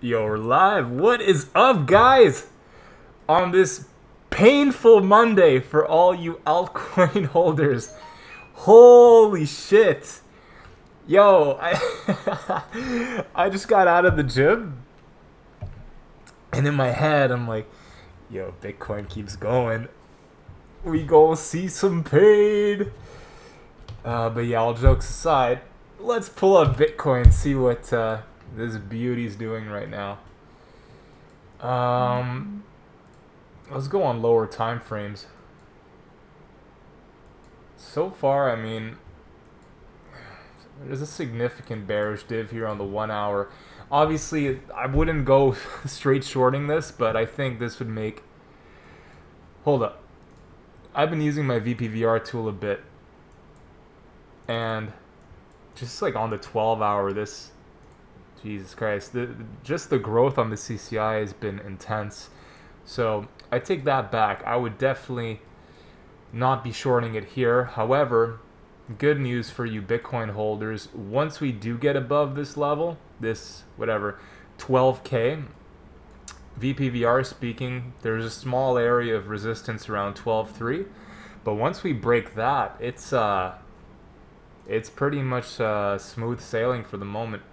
Yo, we're live. What is up, guys? On this painful Monday for all you altcoin holders. Holy shit. Yo, I just got out of the gym. And in my head, I'm like, yo, Bitcoin keeps going. We gonna see some pain. But yeah, all jokes aside, let's pull up Bitcoin, see what this beauty's doing right now. Let's go on lower time frames. So far, I mean, there's a significant bearish div here on the 1 hour. Obviously, I wouldn't go straight shorting this, but I think this would make... Hold up. I've been using my VPVR tool a bit. And just like on the 12 hour, this... Jesus Christ. Just the growth on the CCI has been intense. So I take that back. I would definitely not be shorting it here. However, good news for you Bitcoin holders. Once we do get above this level, this whatever 12K, VPVR speaking, there's a small area of resistance around 12.3. But once we break that, it's pretty much smooth sailing for the moment.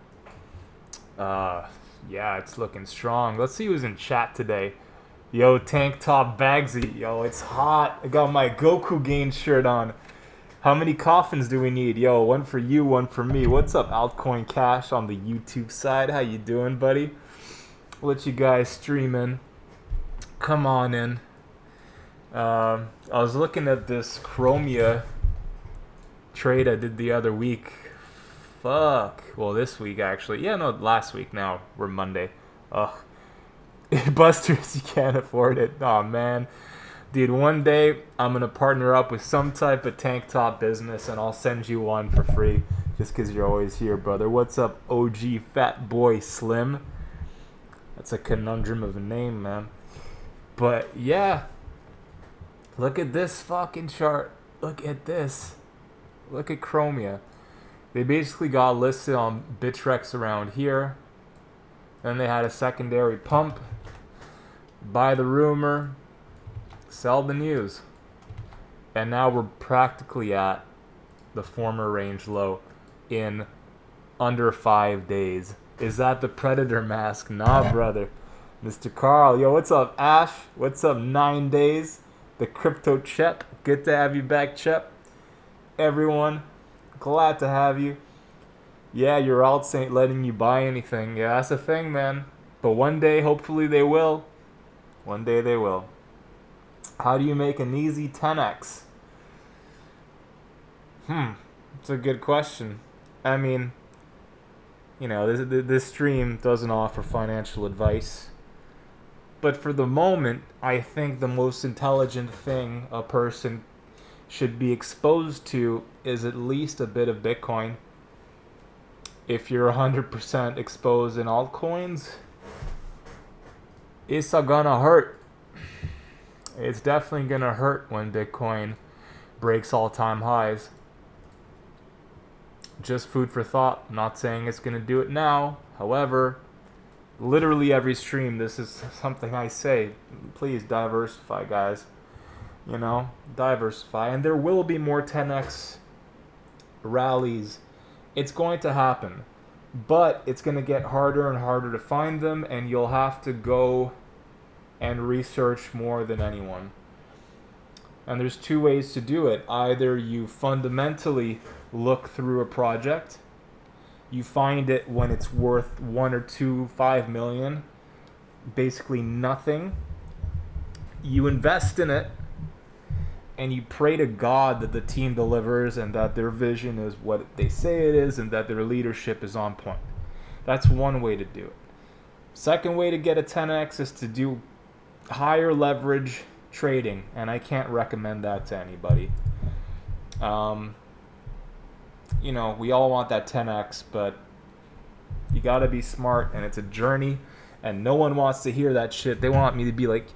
Yeah, it's looking strong. Let's see who's in chat today. Yo, Tank Top Bagsy. Yo, it's hot. I got my Goku Gain shirt on. How many coffins do we need? Yo, one for you, one for me. What's up, Altcoin Cash on the YouTube side? How you doing, buddy? Let you guys stream in. Come on in. I was looking at this Chromia trade I did the other week. Fuck. Well, this week, actually. Yeah, no, last week now. We're Monday. Ugh. Busters, you can't afford it. Oh man. Dude, one day I'm gonna partner up with some type of tank top business and I'll send you one for free just because you're always here, brother. What's up, OG Fat Boy Slim? That's a conundrum of a name, man. But yeah, look at this fucking chart. Look at this. Look at Chromia. They basically got listed on Bittrex around here. Then they had a secondary pump. Buy the rumor, sell the news. And now we're practically at the former range low in under 5 days. Is that the Predator mask? Nah, brother. Mr. Carl, yo, what's up, Ash? What's up, 9 days? The Crypto Chep. Good to have you back, Chep. Everyone, glad to have you. Yeah, your alts ain't letting you buy anything. Yeah, that's the thing, man. But one day, hopefully they will. One day they will. How do you make an easy 10x? It's a good question. I mean, you know, this stream doesn't offer financial advice. But for the moment, I think the most intelligent thing a person should be exposed to is at least a bit of Bitcoin. If you're 100% exposed in altcoins, it's gonna hurt. It's definitely gonna hurt when Bitcoin breaks all-time highs. Just food for thought. I'm not saying it's gonna do it now. However, literally every stream, this is something I say. Please diversify, guys. You know, diversify. And there will be more 10x rallies. It's going to happen, but it's going to get harder and harder to find them, and you'll have to go and research more than anyone. And there's two ways to do it. Either you fundamentally look through a project, you find it when it's worth 1 or 2, 5 million, basically nothing. You invest in it, and you pray to God that the team delivers and that their vision is what they say it is and that their leadership is on point. That's one way to do it. Second way to get a 10x is to do higher leverage trading, and I can't recommend that to anybody. You know, we all want that 10x, but you gotta be smart, and it's a journey, and no one wants to hear that shit. They want me to be like,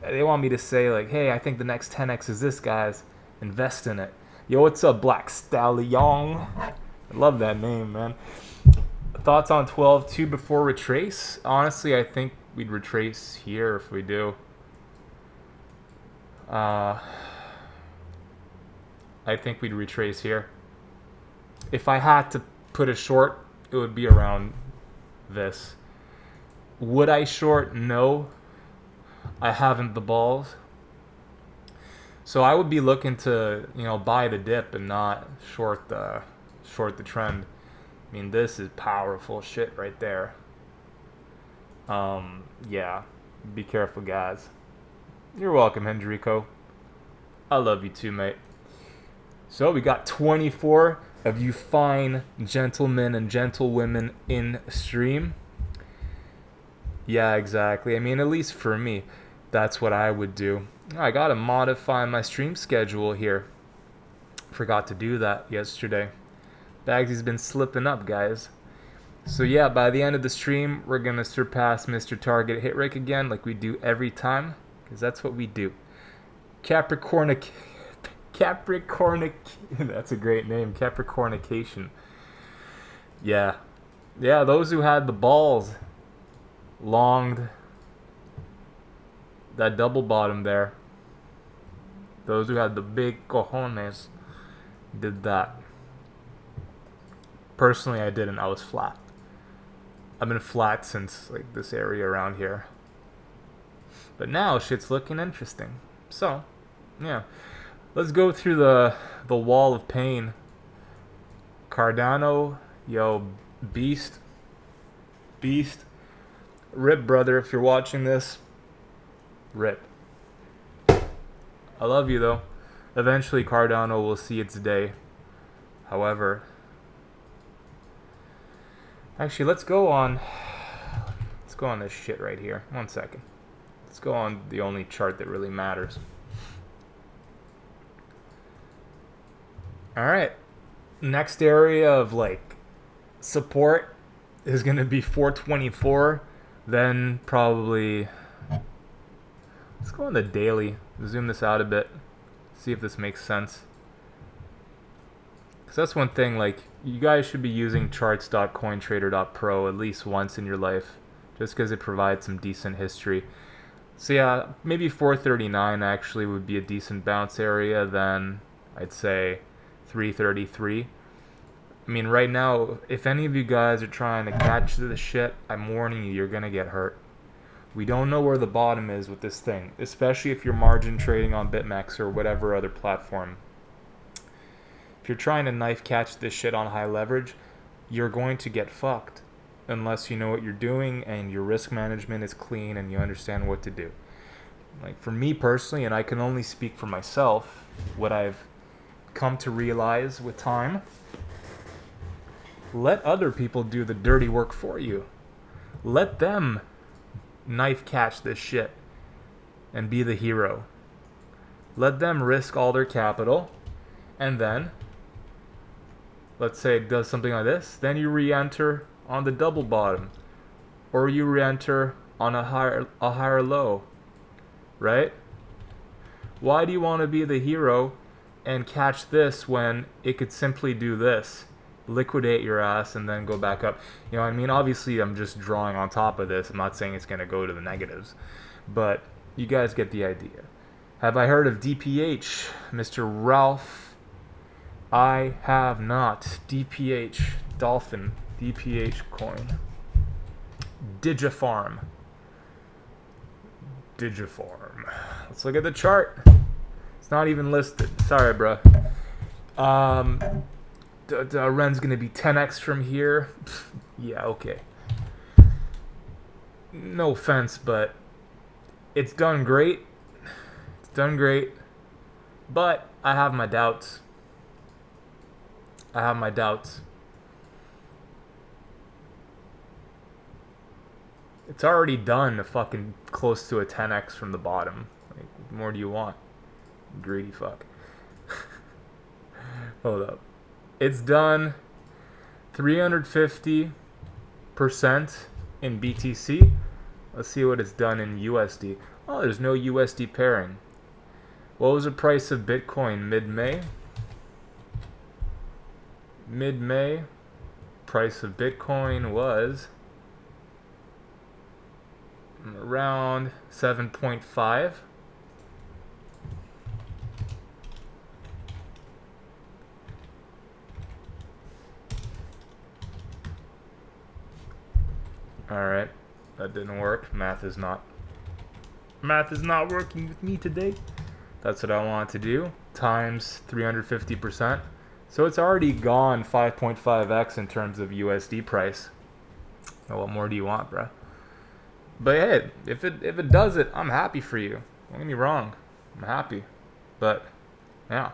they want me to say like, hey, I think the next 10x is this, guys. Invest in it. Yo, what's up, Black Stallion? I love that name, man. Thoughts on 12-2 before retrace? Honestly, I think we'd retrace here if we do. I think we'd retrace here. If I had to put a short, it would be around this. Would I short? No. I haven't the balls. So I would be looking to, buy the dip and not short the trend. I mean, this is powerful shit right there. Yeah. Be careful, guys. You're welcome, Hendrico. I love you too, mate. So we got 24 of you fine gentlemen and gentlewomen in stream. Yeah, exactly. I mean, at least for me, that's what I would do. I gotta modify my stream schedule here. Forgot to do that yesterday. Bagsy's been slipping up, guys. So yeah, by the end of the stream, we're gonna surpass Mr. Target hit rate again, like we do every time, because that's what we do. Capricornic, that's a great name, Capricornication. Yeah, those who had the balls longed that double bottom there. Those who had the big cojones did that. Personally, I didn't. I was flat. I've been flat since like this area around here. But now shit's looking interesting. So, yeah. Let's go through the wall of pain. Cardano, yo, beast. Rip, brother, if you're watching this. Rip. I love you though. Eventually Cardano will see its day. However, actually, let's go on this shit right here. 1 second. Let's go on the only chart that really matters. All right. Next area of like support is going to be 424. Then probably, let's go on the daily. Zoom this out a bit. See if this makes sense. Because that's one thing, like, you guys should be using charts.cointrader.pro at least once in your life, just because it provides some decent history. So yeah, maybe 439 actually would be a decent bounce area. Then I'd say 333. I mean, right now, if any of you guys are trying to catch this shit, I'm warning you, you're gonna get hurt. We don't know where the bottom is with this thing, especially if you're margin trading on BitMEX or whatever other platform. If you're trying to knife catch this shit on high leverage, you're going to get fucked unless you know what you're doing and your risk management is clean and you understand what to do. Like for me personally, and I can only speak for myself, what I've come to realize with time, let other people do the dirty work for you. Let them knife catch this shit and be the hero. Let them risk all their capital, and then let's say it does something like this, then you re-enter on the double bottom, or you re-enter on a higher low, right? Why do you want to be the hero and catch this when it could simply do this? Liquidate your ass and then go back up. You know what I mean? Obviously, I'm just drawing on top of this. I'm not saying it's going to go to the negatives. But you guys get the idea. Have I heard of DPH, Mr. Ralph? I have not. DPH, Dolphin, DPH coin. Digifarm. Let's look at the chart. It's not even listed. Sorry, bro. Ren's gonna be 10x from here. Yeah, okay. No offense, but it's done great. But I have my doubts. It's already done fucking close to a 10x from the bottom. Like, what more do you want? Greedy fuck. Hold up. It's done 350% in BTC. Let's see what it's done in USD. Oh, there's no USD pairing. What was the price of Bitcoin mid-May? price of Bitcoin was around 7.5. Alright, that didn't work. Math is not working with me today. That's what I want to do. Times 350%. So it's already gone 5.5x in terms of USD price. Now, what more do you want, bruh? But hey, if it does it, I'm happy for you. Don't get me wrong. I'm happy. But yeah.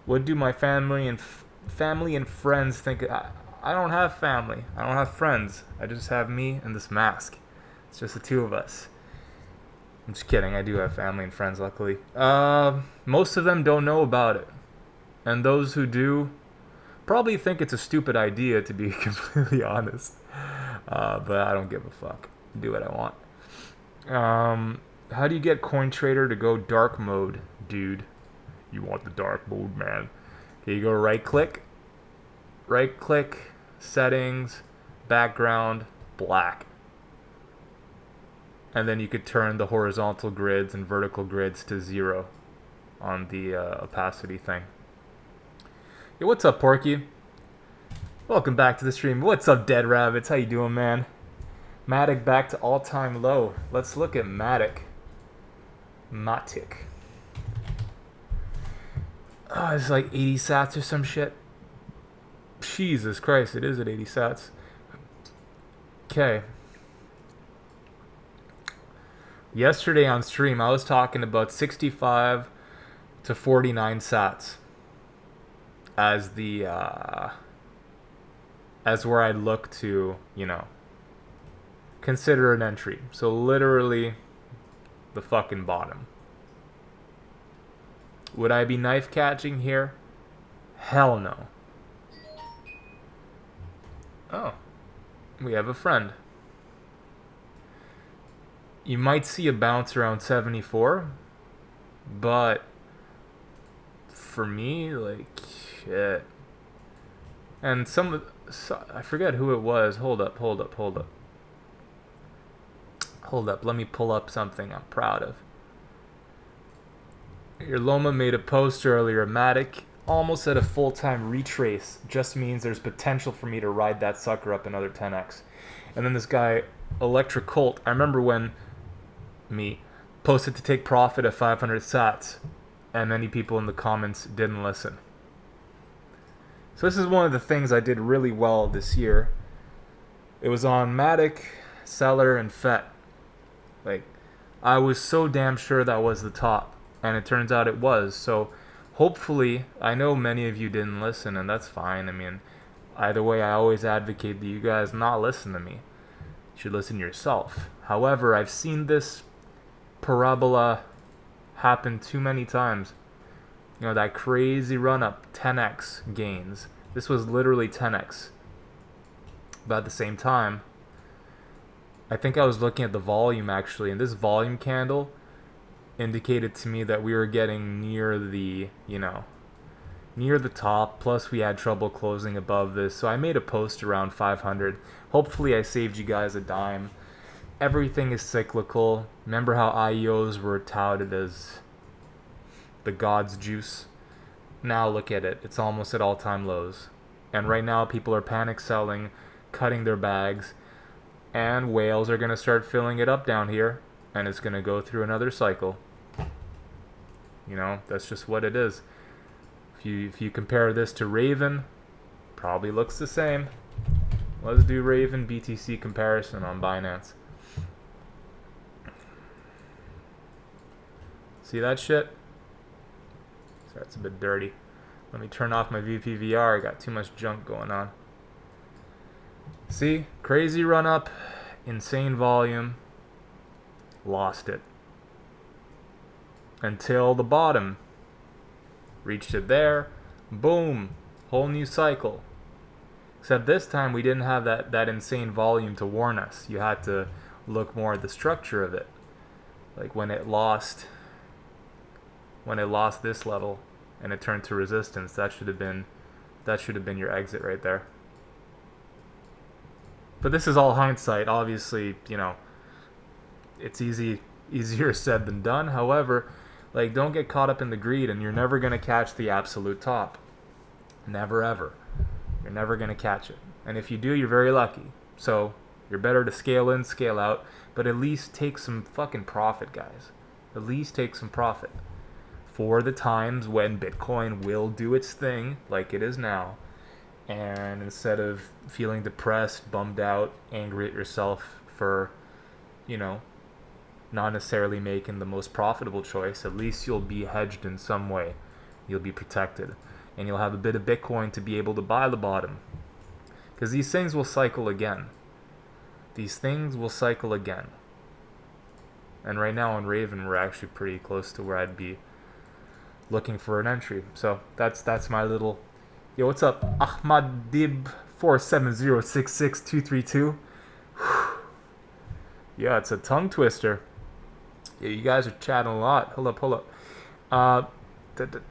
What do my family and friends think? I don't have family. I don't have friends. I just have me and this mask. It's just the two of us. I'm just kidding. I do have family and friends, luckily. Most of them don't know about it. And those who do probably think it's a stupid idea, to be completely honest. But I don't give a fuck. Do what I want. How do you get CoinTrader to go dark mode, dude? You want the dark mode, man. Okay, you go right click, settings, background, black. And then you could turn the horizontal grids and vertical grids to 0 on the opacity thing. Hey, what's up, Porky? Welcome back to the stream. What's up, Dead Rabbits? How you doing, man? Matic back to all-time low. Let's look at Matic. Oh, it's like 80 sats or some shit. Jesus Christ, it is at 80 sats. Okay. Yesterday on stream, I was talking about 65 to 49 sats as the as where I'd look to, you know, consider an entry. So literally the fucking bottom. Would I be knife catching here? Hell no. Oh, we have a friend. You might see a bounce around 74, but for me, like, shit. And I forget who it was. Hold up. Let me pull up something I'm proud of. Your Loma made a post earlier. Matic almost at a full-time retrace just means there's potential for me to ride that sucker up another 10x. And then this guy, Electric Colt, I remember when me posted to take profit at 500 sats, and many people in the comments didn't listen. So this is one of the things I did really well this year. It was on Matic, Seller, and FET. Like, I was so damn sure that was the top, and it turns out it was. So hopefully, I know many of you didn't listen, and that's fine. I mean, either way, I always advocate that you guys not listen to me. You should listen to yourself. However, I've seen this parabola happen too many times. You know, that crazy run-up, 10x gains. This was literally 10x. But at the same time, I think I was looking at the volume, actually, and this volume candle indicated to me that we were getting near the, you know, near the top, plus we had trouble closing above this. So I made a post around 500. Hopefully I saved you guys a dime. Everything is cyclical. Remember how IEOs were touted as the God's juice? Now look at it. It's almost at all-time lows. And right now people are panic selling, cutting their bags, and whales are going to start filling it up down here, and it's going to go through another cycle. You know, that's just what it is. If you compare this to Raven, probably looks the same. Let's do Raven BTC comparison on Binance. See that shit? Sorry, it's a bit dirty. Let me turn off my VPVR. I got too much junk going on. See? Crazy run up. Insane volume. Lost it. Until the bottom. Reached it there. Boom. Whole new cycle. Except this time we didn't have that insane volume to warn us. You had to look more at the structure of it. Like when it lost this level and it turned to resistance, that should have been your exit right there. But this is all hindsight. Obviously, it's easier said than done. However, like, don't get caught up in the greed, and you're never going to catch the absolute top. Never ever. You're never going to catch it. And if you do, you're very lucky. So you're better to scale in, scale out, but at least take some fucking profit, guys. At least take some profit for the times when Bitcoin will do its thing like it is now. And instead of feeling depressed, bummed out, angry at yourself for, not necessarily making the most profitable choice, at least you'll be hedged in some way. You'll be protected. And you'll have a bit of Bitcoin to be able to buy the bottom. Because these things will cycle again. These things will cycle again. And right now on Raven, we're actually pretty close to where I'd be looking for an entry. So that's my little... Yo, what's up? Ahmadib 470662232. Yeah, it's a tongue twister. Yeah, you guys are chatting a lot. Hold up.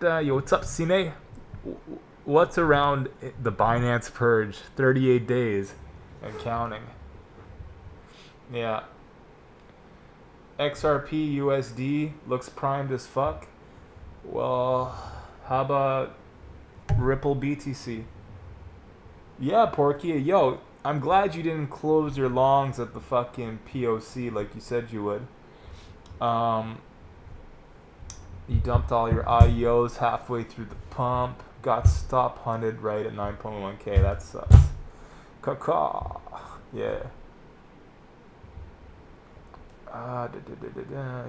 Yo, what's up, Cine? What's around the Binance purge? 38 days and counting. Yeah. XRP USD looks primed as fuck. Well, how about Ripple BTC? Yeah, Porky. Yo, I'm glad you didn't close your longs at the fucking POC like you said you would. You dumped all your IEOs halfway through the pump. Got stop hunted right at 9.1k. That sucks. Caw. Yeah.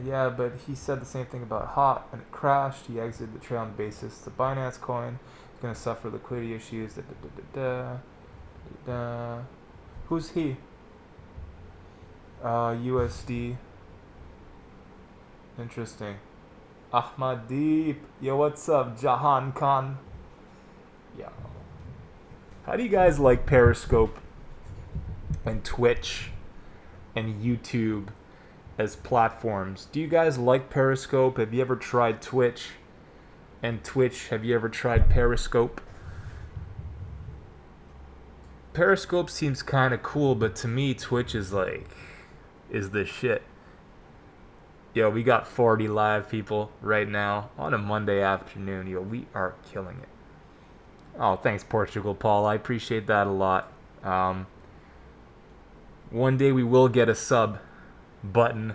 Yeah, but he said the same thing about HOT and it crashed. He exited the trade on the basis the Binance coin is going to suffer liquidity issues. Who's he? USD. Interesting. Ahmaddeep. Yo, what's up, Jahan Khan? Yo. How do you guys like Periscope and Twitch and YouTube as platforms? Do you guys like Periscope? Have you ever tried Twitch? And Twitch, have you ever tried Periscope? Periscope seems kind of cool, but to me, Twitch is the shit. Yo, we got 40 live people right now on a Monday afternoon. Yo, we are killing it. Oh, thanks, Portugal Paul. I appreciate that a lot. One day we will get a sub button,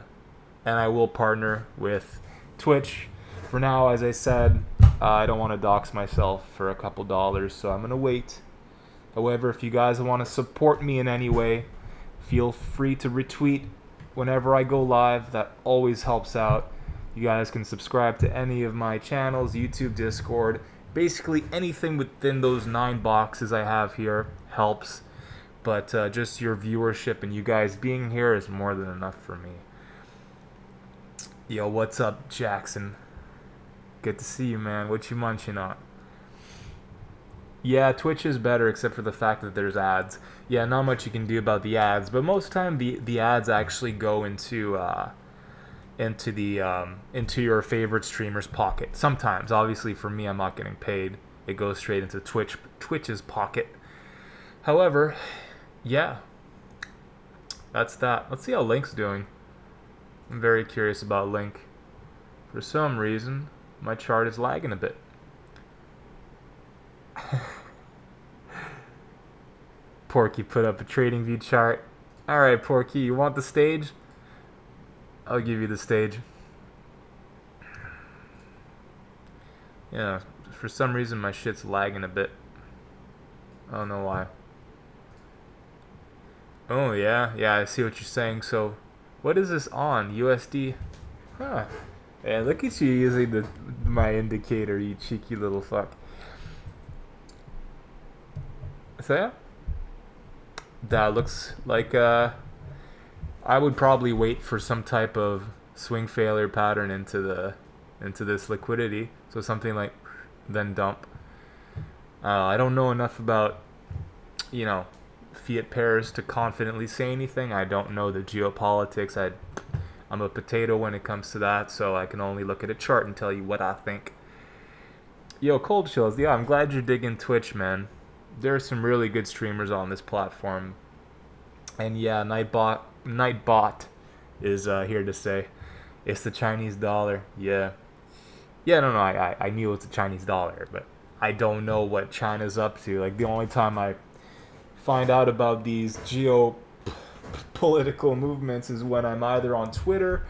and I will partner with Twitch. For now, as I said, I don't want to dox myself for a couple dollars, so I'm going to wait. However, if you guys want to support me in any way, feel free to retweet whenever I go live. That always helps out. You guys can subscribe to any of my channels, YouTube, Discord. Basically anything within those 9 boxes I have here helps. But just your viewership and you guys being here is more than enough for me. Yo, what's up, Jackson? Good to see you, man. What you munching on? Yeah, Twitch is better except for the fact that there's ads. Yeah, not much you can do about the ads, but most time the ads actually go into your favorite streamer's pocket. Sometimes, obviously for me, I'm not getting paid. It goes straight into Twitch's pocket. However, yeah, that's that. Let's see how Link's doing. I'm very curious about Link. For some reason, my chart is lagging a bit. Porky put up a trading view chart. Alright, Porky, you want the stage? I'll give you the stage. Yeah, for some reason my shit's lagging a bit. I don't know why. Oh, yeah, I see what you're saying. So, what is this on? USD? Huh. Yeah, look at you using my indicator, you cheeky little fuck. So, yeah. That looks like I would probably wait for some type of swing failure pattern into this liquidity. So something like then dump. I don't know enough about fiat pairs to confidently say anything. I don't know the geopolitics. I'm a potato when it comes to that, so I can only look at a chart and tell you what I think. Yo, Cold Chills, yeah, I'm glad you're digging Twitch, man. There are some really good streamers on this platform. And yeah, Nightbot is here to say it's the Chinese dollar. Yeah. Yeah, no, no, I knew it's a Chinese dollar, but I don't know what China's up to. Like, the only time I find out about these geopolitical movements is when I'm either on Twitter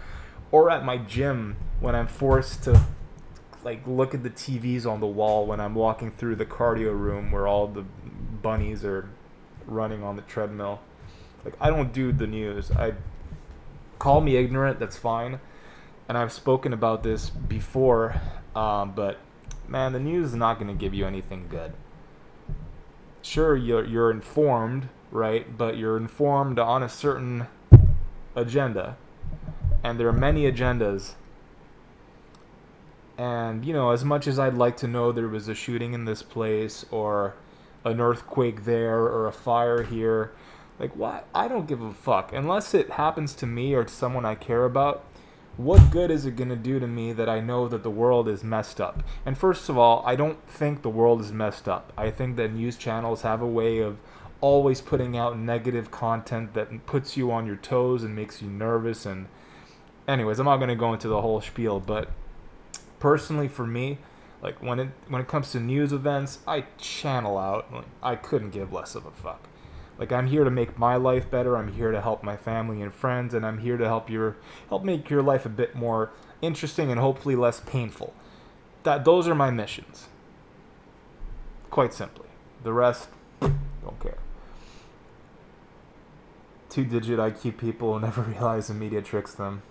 or at my gym when I'm forced to like look at the TVs on the wall when I'm walking through the cardio room where all the bunnies are running on the treadmill. Like, I don't do the news. I call me ignorant, that's fine. And I've spoken about this before, but man, the news is not going to give you anything good. Sure, you're informed, right? But you're informed on a certain agenda, and there are many agendas. And you know, as much as I'd like to know there was a shooting in this place, or an earthquake there, or a fire here, like, what? I don't give a fuck unless it happens to me or to someone I care about. What good is it going to do to me that I know that the world is messed up? And first of all, I don't think the world is messed up. I think that news channels have a way of always putting out negative content that puts you on your toes and makes you nervous. And anyways, I'm not going to go into the whole spiel, but personally for me, like, when it comes to news events, I channel out. Like, I couldn't give less of a fuck. Like, I'm here to make my life better. I'm here to help my family and friends, and I'm here to help make your life a bit more interesting and hopefully less painful. Those are my missions. Quite simply. The rest, don't care. 2-digit IQ people will never realize the media tricks them.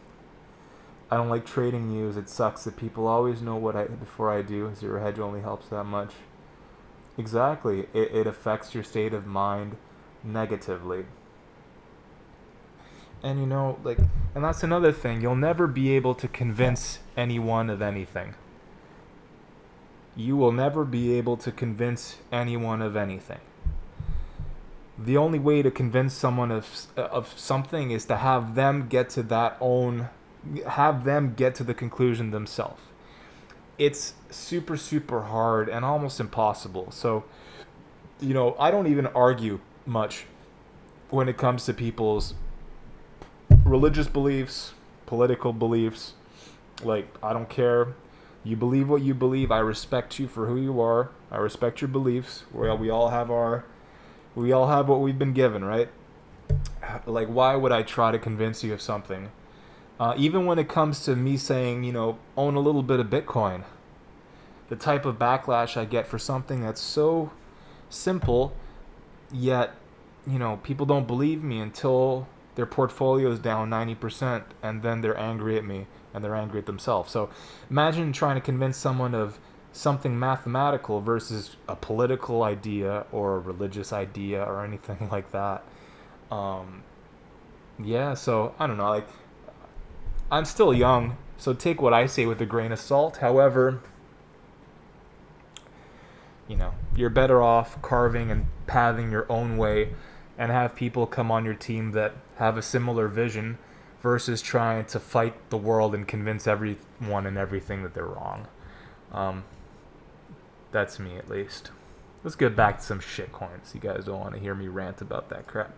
I don't like trading news. It sucks that people always know before I do. Zero hedge only helps that much. Exactly. It affects your state of mind negatively. And you know, like, and that's another thing. You'll never be able to convince anyone of anything. You will never be able to convince anyone of anything. The only way to convince someone of something is to have them get to the conclusion themselves. It's super, super hard and almost impossible. So, you know, I don't even argue much when it comes to people's religious beliefs, political beliefs. Like, I don't care. You believe what you believe. I respect you for who you are. I respect your beliefs. We all have what we've been given, right? Like, why would I try to convince you of something? Even when it comes to me saying, you know, own a little bit of Bitcoin, the type of backlash I get for something that's so simple, yet, you know, people don't believe me until their portfolio is down 90%, and then they're angry at me, and they're angry at themselves. So imagine trying to convince someone of something mathematical versus a political idea or a religious idea or anything like that. Yeah, so I don't know, like, I'm still young, so take what I say with a grain of salt. However, you know, you're better off carving and pathing your own way and have people come on your team that have a similar vision versus trying to fight the world and convince everyone and everything that they're wrong. That's me, at least. Let's get back to some shit coins. You guys don't want to hear me rant about that crap.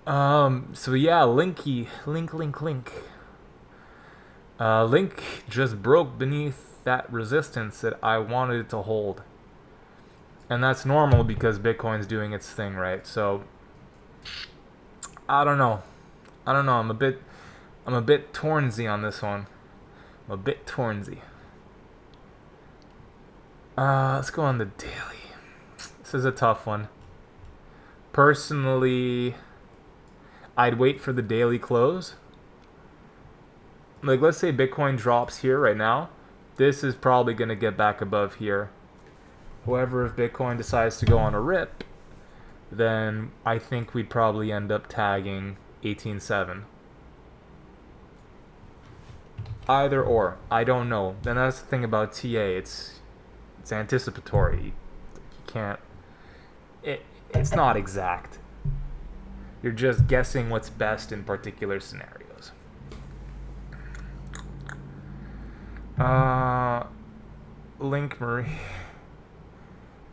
So yeah, Link. Link just broke beneath that resistance that I wanted it to hold. And that's normal because Bitcoin's doing its thing, right? So I don't know. I'm a bit tornsy on this one. I'm a bit tornsy. Let's go on the daily. This is a tough one. Personally, I'd wait for the daily close. Like, let's say Bitcoin drops here right now. This is probably going to get back above here. However, if Bitcoin decides to go on a rip, then I think we'd probably end up tagging 18.7. Either or. I don't know. Then that's the thing about TA. It's anticipatory. You can't... It's not exact. You're just guessing what's best in particular scenarios. Link Marie.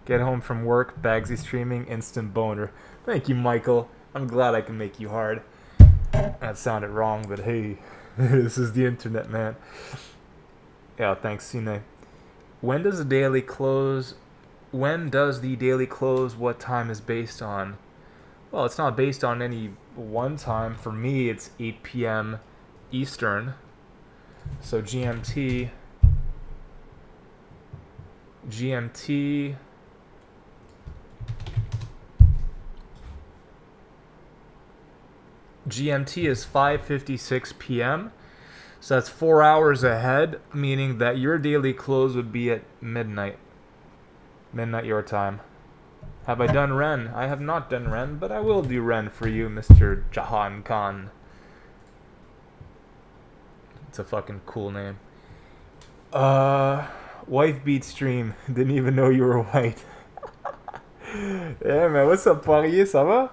Get home from work, Bagsy streaming, instant boner. Thank you, Michael. I'm glad I can make you hard. That sounded wrong, but hey, this is the internet, man. Yeah, thanks, Cine. When does the daily close? When does the daily close? What time is based on? Well, it's not based on any one time. For me, it's 8 p.m. Eastern. So GMT. GMT. GMT is 5:56 p.m. So that's 4 hours ahead, meaning that your daily close would be at midnight. Midnight your time. Have I done Ren? I have not done Ren, but I will do Ren for you, Mr. Jahan Khan. It's a fucking cool name. Wife beat stream. Didn't even know you were white. Yeah, man. What's up, Poirier? Ça va?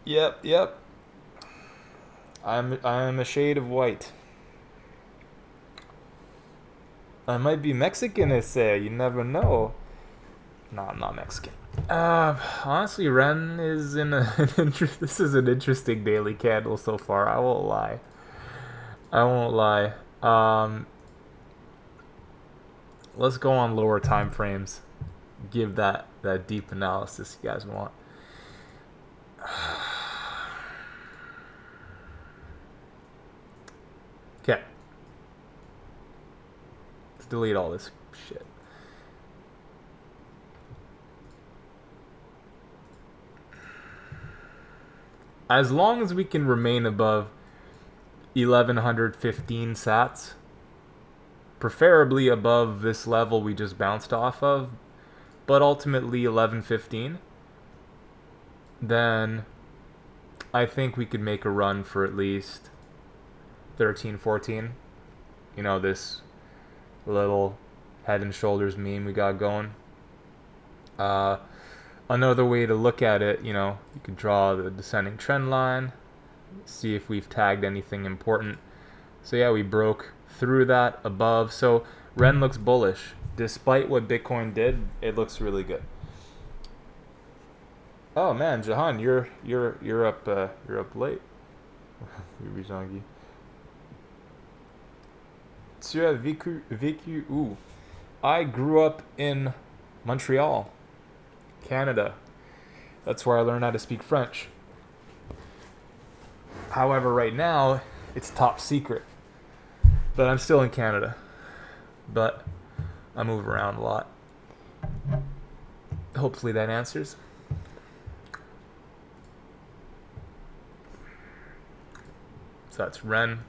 Yep. I'm a shade of white. I might be Mexican, they say. You never know. No, I'm not Mexican. Honestly, Ren is in a this is an interesting daily candle so far. I won't lie. Let's go on lower time frames. Give that deep analysis you guys want. Okay. Let's delete all this shit. As long as we can remain above 1115 sats, preferably above this level we just bounced off of, but ultimately 1115, then I think we could make a run for at least 13, 14. You know, this little head and shoulders meme we got going. Another way to look at it, you know, you could draw the descending trend line, see if we've tagged anything important. So yeah, we broke through that above. So Ren looks bullish. Despite what Bitcoin did, it looks really good. Oh man, Jahan, you're up late. Tu as vécu où? I grew up in Montreal, Canada. That's where I learned how to speak French. However, right now, it's top secret. But I'm still in Canada. But I move around a lot. Hopefully that answers. So that's Ren,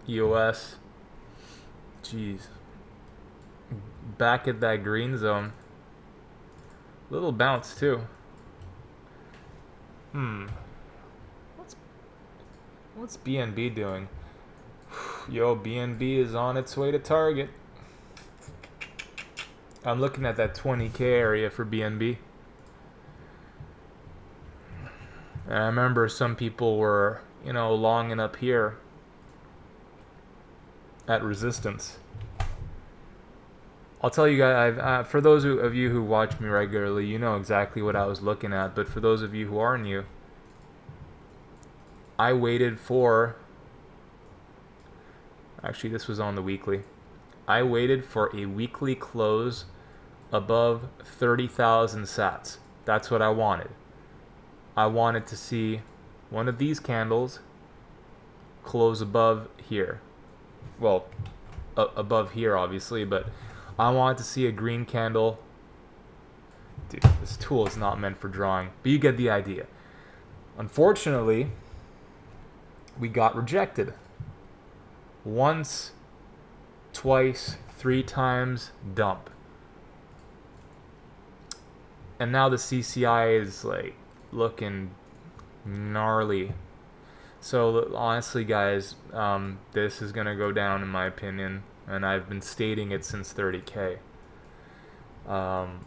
EOS. Jeez. Back at that green zone. Little bounce too. What's BNB doing? Yo, BNB is on its way to target. I'm looking at that 20k area for BNB. And I remember some people were, you know, longing up here at resistance. I'll tell you guys, for those of you who watch me regularly, you know exactly what I was looking at. But for those of you who aren't new, I waited for... Actually, this was on the weekly. I waited for a weekly close above 30,000 sats. That's what I wanted. I wanted to see one of these candles close above here. Well, above here, obviously, but I wanted to see a green candle. Dude, this tool is not meant for drawing, but you get the idea. Unfortunately, we got rejected. Once, twice, 3 times, dump. And now the CCI is like looking gnarly. So honestly, guys, this is gonna go down in my opinion, and I've been stating it since 30k. And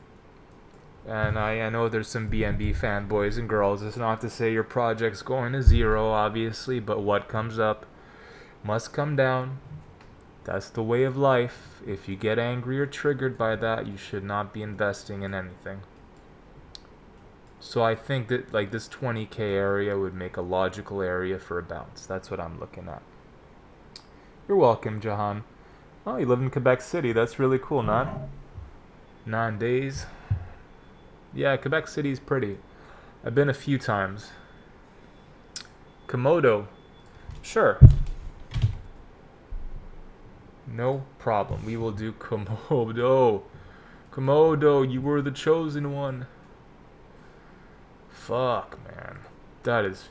I know there's some BNB fanboys and girls. It's not to say your project's going to zero, obviously, but what comes up must come down. That's the way of life. If you get angry or triggered by that, you should not be investing in anything. So I think that like this 20k area would make a logical area for a bounce. That's what I'm looking at. You're welcome, Jahan. Oh, you live in Quebec City. That's really cool, not? 9 days. Yeah, Quebec City is pretty. I've been a few times. Komodo. Sure. No problem. We will do Komodo. Komodo, you were the chosen one. Fuck, man. That is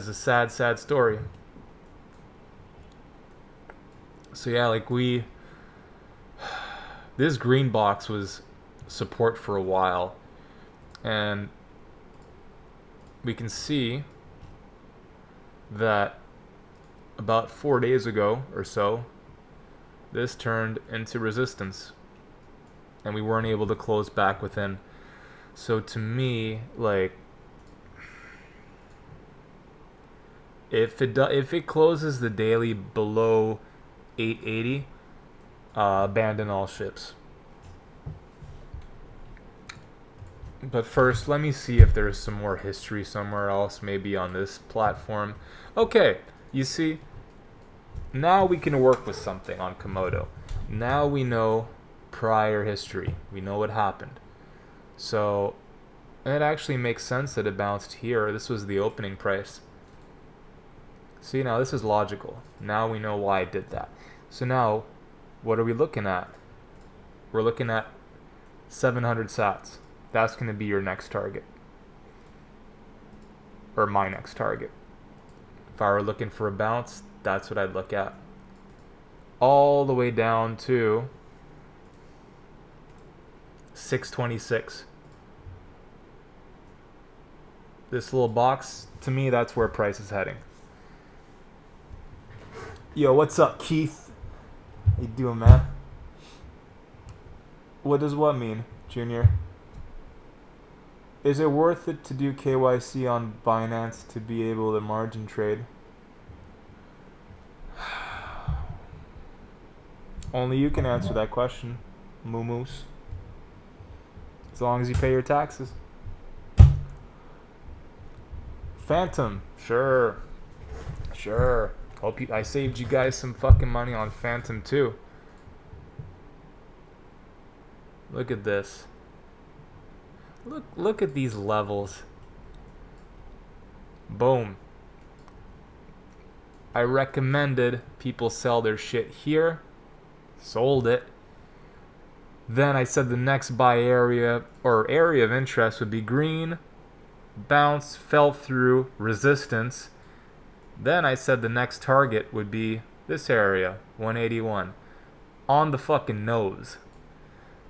a sad, sad story. So yeah, like this green box was support for a while, and we can see that about 4 days ago or so, this turned into resistance, and we weren't able to close back within. So to me, like, if it closes the daily below 880, abandon all ships. But first, let me see if there's some more history somewhere else, maybe on this platform. Okay, you see, now we can work with something on Komodo. Now we know prior history. We know what happened. So it actually makes sense that it bounced here. This was the opening price. See, now this is logical. Now we know why it did that. So now, what are we looking at? We're looking at 700 sats. That's going to be your next target. Or my next target. If I were looking for a bounce, that's what I'd look at. All the way down to 626. This little box, to me, that's where price is heading. Yo, what's up, Keith? How you doing, man? What does what mean, Junior? Is it worth it to do KYC on Binance to be able to margin trade? Only you can answer that question, Moo-moose. As long as you pay your taxes. Phantom, sure. Hope I saved you guys some fucking money on Phantom too. Look at this. Look at these levels. Boom. I recommended people sell their shit here. Sold it. Then I said the next buy area or area of interest would be green. Bounce, fell through, resistance. Then I said the next target would be this area, 181. On the fucking nose.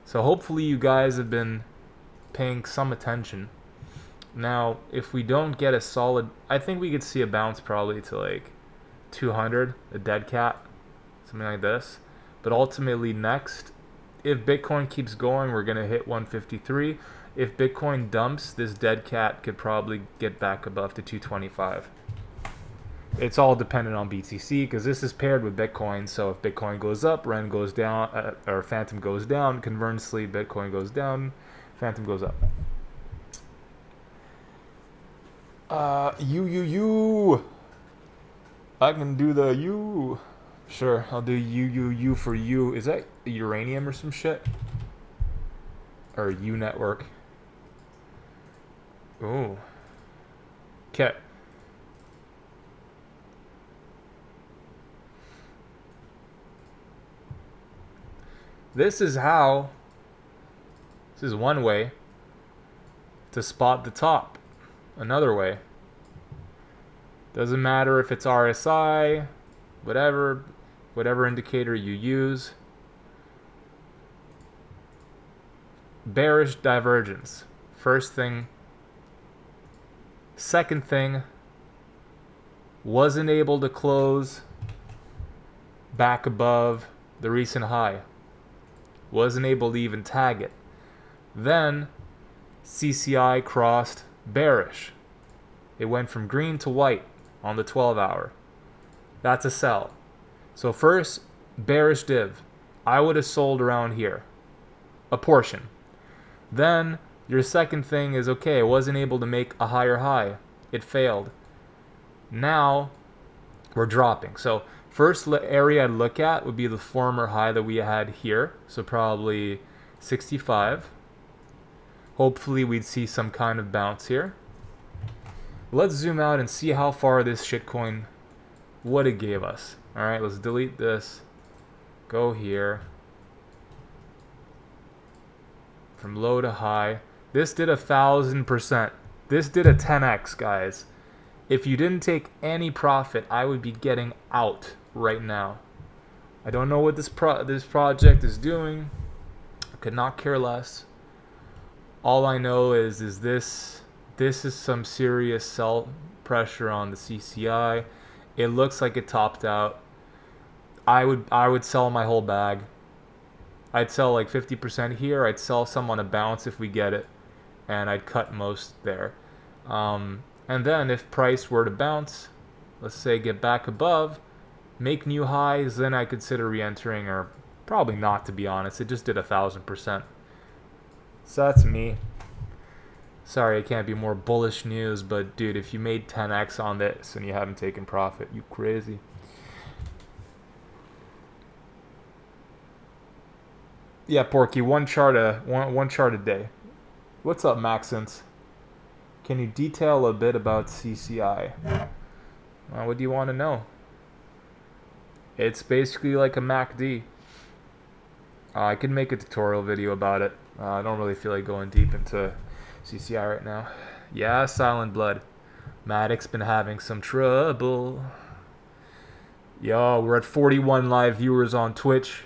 So hopefully you guys have been paying some attention. Now, if we don't get a solid, I think we could see a bounce probably to like 200, a dead cat, something like this. But ultimately next, if Bitcoin keeps going, we're going to hit 153. If Bitcoin dumps, this dead cat could probably get back above to 225. It's all dependent on BTC because this is paired with Bitcoin. So if Bitcoin goes up, Ren goes down, or Phantom goes down. Conversely, Bitcoin goes down, Phantom goes up. You. I can do the you. Sure, I'll do you for you. Is that uranium or some shit? Or U network? Ooh. Okay. This is one way to spot the top. Another way. Doesn't matter if it's RSI, whatever indicator you use. Bearish divergence. First thing. Second thing, wasn't able to close back above the recent high. Wasn't able to even tag it. Then CCI crossed bearish. It went from green to white on the 12 hour. That's a sell. So first, bearish div. I would have sold around here. A portion. Then your second thing is, okay, I wasn't able to make a higher high. It failed. Now we're dropping. So first area I'd look at would be the former high that we had here. So probably 65. Hopefully we'd see some kind of bounce here. Let's zoom out and see how far this shitcoin would have gave us. All right, let's delete this. Go here. From low to high. This did 1,000%. This did a 10x, guys. If you didn't take any profit, I would be getting out right now. I don't know what this project is doing. I could not care less. All I know is this is some serious sell pressure on the CCI. It looks like it topped out. I would sell my whole bag. I'd sell like 50% here. I'd sell some on a bounce if we get it, and I'd cut most there. And then if price were to bounce, let's say get back above, make new highs, then I consider re-entering, or probably not, to be honest. It just did 1,000%. So that's me. Sorry, I can't be more bullish news, but dude, if you made 10x on this and you haven't taken profit, you crazy. Yeah, Porky, one chart a day. What's up, Maxence? Can you detail a bit about CCI? What do you want to know? It's basically like a MACD. I could make a tutorial video about it. I don't really feel like going deep into CCI right now. Yeah, Silent Blood. Maddox's been having some trouble. Yo, we're at 41 live viewers on Twitch.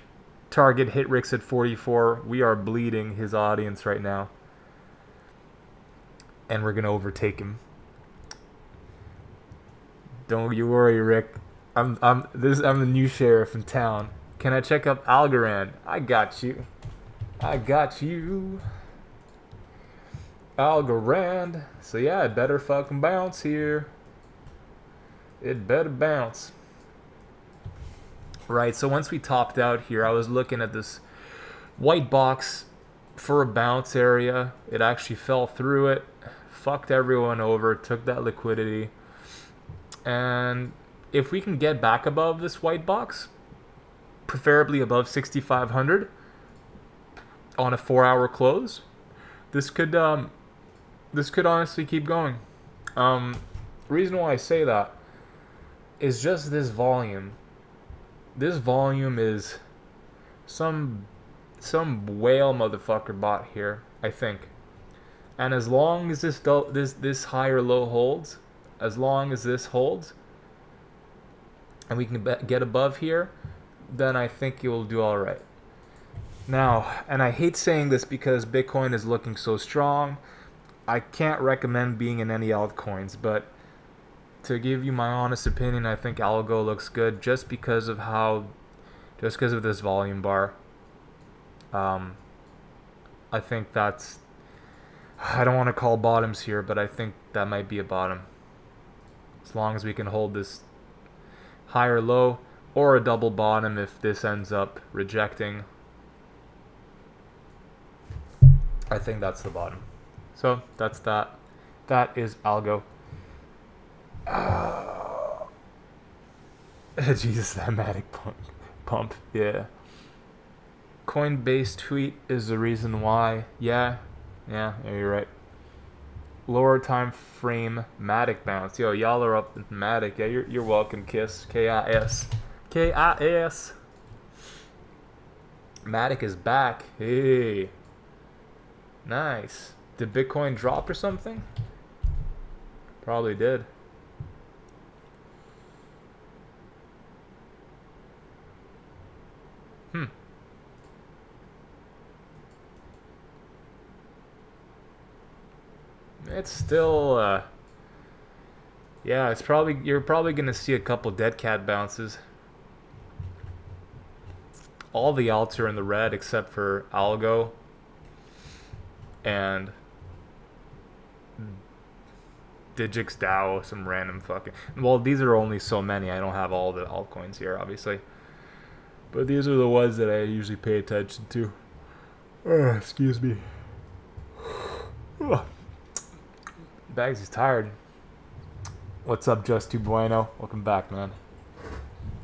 Target hit Rick's at 44. We are bleeding his audience right now. And we're gonna overtake him. Don't you worry, Rick. I'm the new sheriff in town. Can I check up Algorand? I got you. I got you. Algorand. So yeah, it better fucking bounce here. It better bounce. Right, so once we topped out here, I was looking at this white box for a bounce area. It actually fell through it, fucked everyone over, took that liquidity. And if we can get back above this white box, preferably above 6,500 on a 4-hour close, this could honestly keep going. Reason why I say that is just this volume. This volume is some whale motherfucker bot here, I think. And as long as this high or low holds, as long as this holds, and we can get above here, then I think you'll do all right. Now, and I hate saying this because Bitcoin is looking so strong, I can't recommend being in any altcoins, but to give you my honest opinion, I think Algo looks good just because of this volume bar. I think that's, I don't want to call bottoms here, but I think that might be a bottom. As long as we can hold this high or low, or a double bottom if this ends up rejecting. I think that's the bottom. So that's that. That is Algo. Jesus, that Matic pump. Yeah. Coinbase tweet is the reason why. Yeah, you're right. Lower time frame Matic bounce. Yo, y'all are up with Matic. Yeah, you're welcome, Kiss. KIS. Matic is back. Hey. Nice. Did Bitcoin drop or something? Probably did. It's still, yeah, you're probably gonna see a couple dead cat bounces. All the alts are in the red except for Algo and Digix DAO, some random fucking. Well, these are only so many. I don't have all the altcoins here, obviously, but these are the ones that I usually pay attention to. Excuse me. Bags is tired. What's up, Just Too Bueno? Welcome back, man.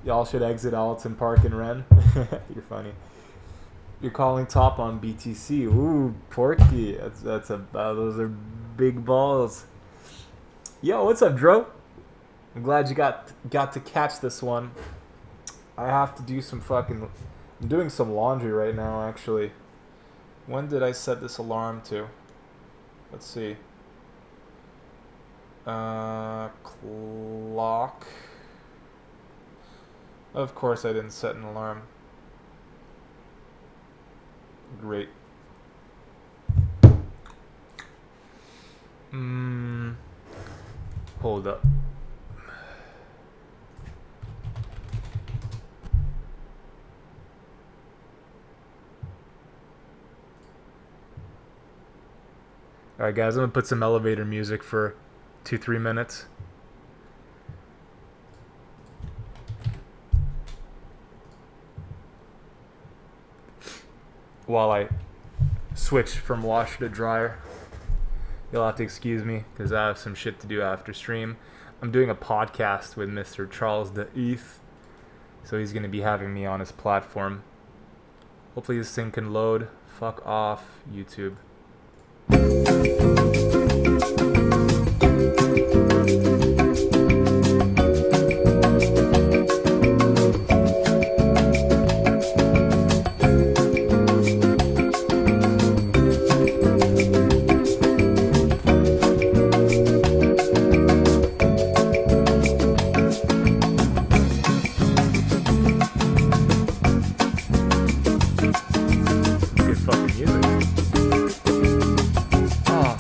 Y'all should exit Alton Park and Ren. You're funny. You're calling top on BTC. Ooh, Porky. Those are big balls. Yo, what's up, Dro? I'm glad you got to catch this one. I have to do some fucking... I'm doing some laundry right now, actually. When did I set this alarm to? Let's see. Clock. Of course I didn't set an alarm. Great. Hold up. Alright guys, I'm gonna put some elevator music for 2-3 minutes. While I switch from washer to dryer. You'll have to excuse me because I have some shit to do after stream. I'm doing a podcast with Mr. Charles de Eth, so he's going to be having me on his platform. Hopefully this thing can load. Fuck off, YouTube. Good fucking music. Oh.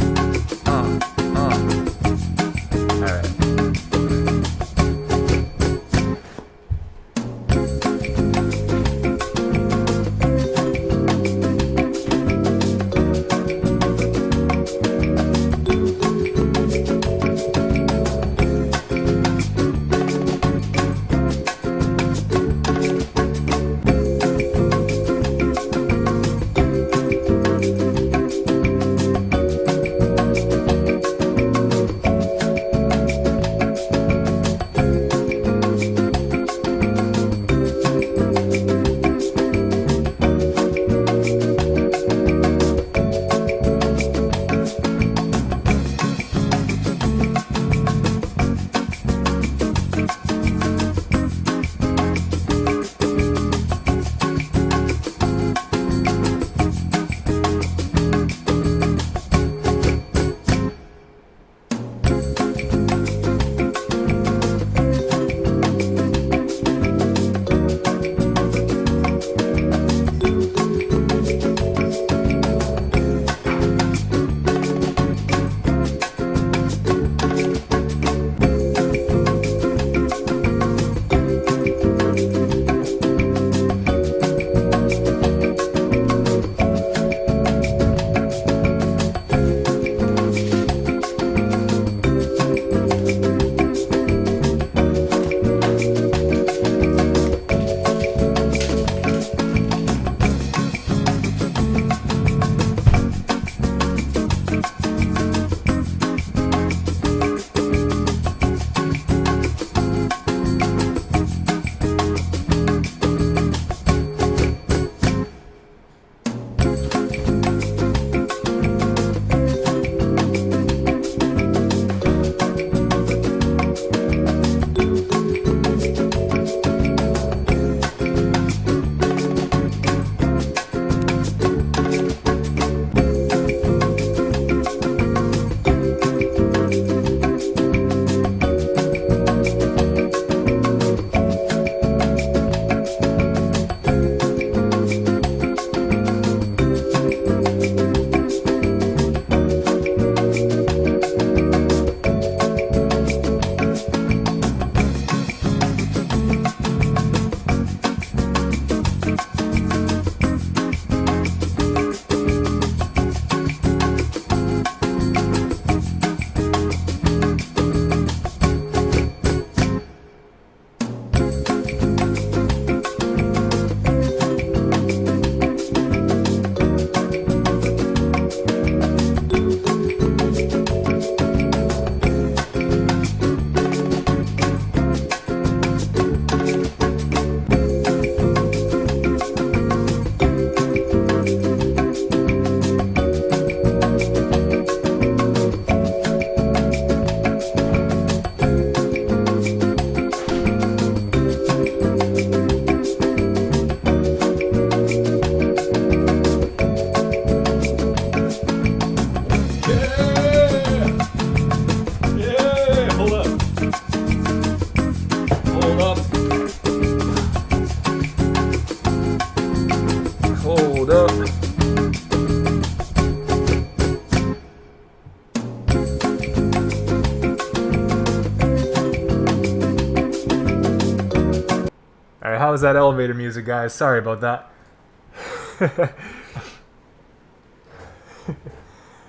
was that elevator music, guys. Sorry about that.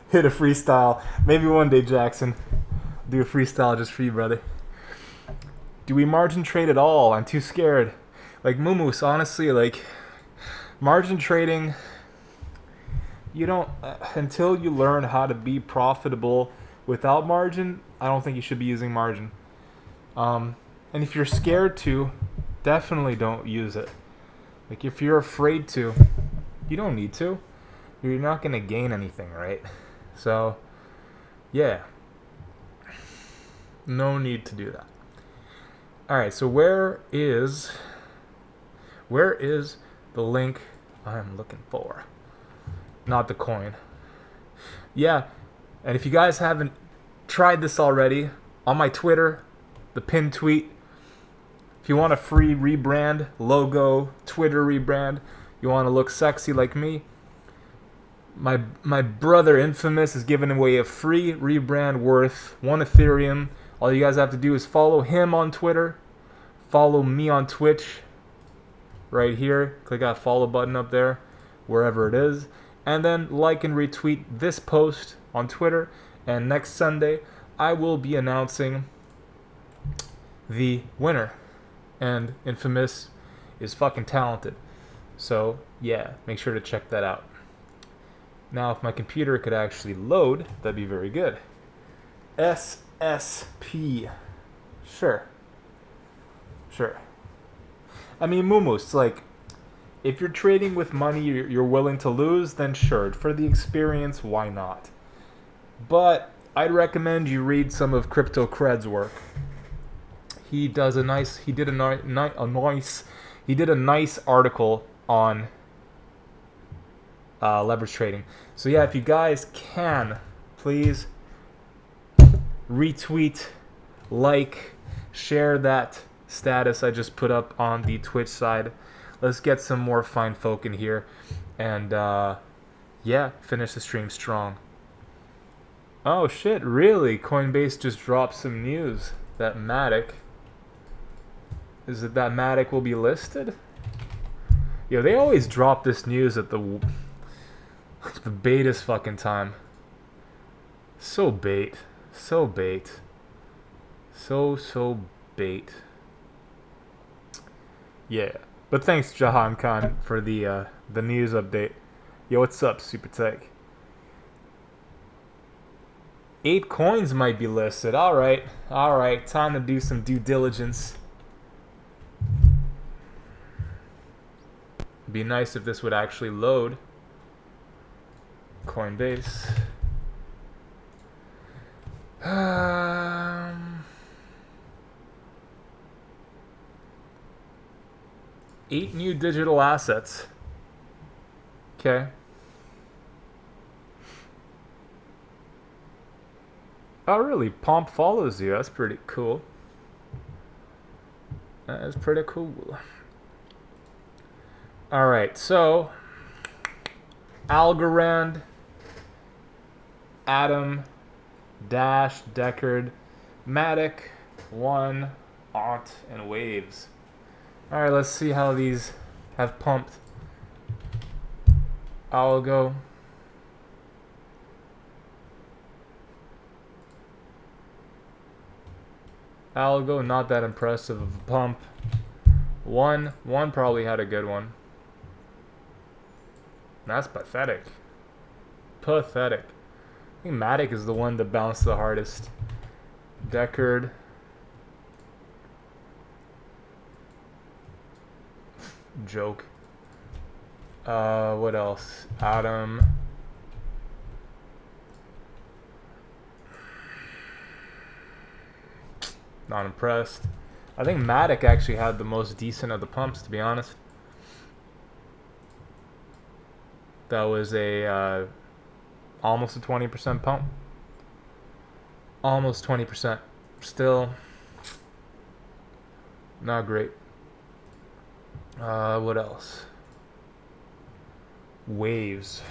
Hit a freestyle. Maybe one day, Jackson. Do a freestyle just for you, brother. Do we margin trade at all? I'm too scared. Like, Mumus, honestly, like, margin trading, you don't, until you learn how to be profitable without margin, I don't think you should be using margin. And if you're scared to, definitely don't use it. Like, if you're afraid to, you don't need to. You're not going to gain anything, right? So, yeah. No need to do that. Alright, so where is the link I'm looking for? Not the coin. Yeah, and if you guys haven't tried this already, on my Twitter, the pinned tweet, if you want a free rebrand, logo, Twitter rebrand, you want to look sexy like me, my brother Infamous is giving away a free rebrand worth 1 Ethereum. All you guys have to do is follow him on Twitter, follow me on Twitch, right here. Click that follow button up there, wherever it is. And then like and retweet this post on Twitter. And next Sunday, I will be announcing the winner. And Infamous is fucking talented. So, yeah, make sure to check that out. Now, if my computer could actually load, that'd be very good. SSP. Sure. I mean, Mumus, like, if you're trading with money you're willing to lose, then sure. For the experience, why not? But I'd recommend you read some of Crypto Cred's work. He did a nice article on leverage trading. So yeah, if you guys can, please retweet, like, share that status I just put up on the Twitch side. Let's get some more fine folk in here and yeah, finish the stream strong. Oh shit, really? Coinbase just dropped some news that Matic, is it that Matic will be listed? Yo, they always drop this news at the baitest fucking time. So bait. So bait. So bait. Yeah. But thanks, Jahan Khan, for the news update. Yo, what's up, Super Tech? 8 coins might be listed. Alright. Time to do some due diligence. Be nice if this would actually load. Coinbase. 8 new digital assets. Okay. Oh, really? Pomp follows you. That's pretty cool. That is pretty cool. Alright, so Algorand, Atom, Dash, Deckard, Matic, One, Aunt, and Waves. Alright, let's see how these have pumped. Algo. Algo, not that impressive of a pump. One probably had a good one. That's pathetic. Pathetic. I think Matic is the one that bounced the hardest. Deckard. Joke. What else? Atom. Not impressed. I think Matic actually had the most decent of the pumps, to be honest. That was a almost a 20% pump. Almost 20%. Still not great. What else? Waves.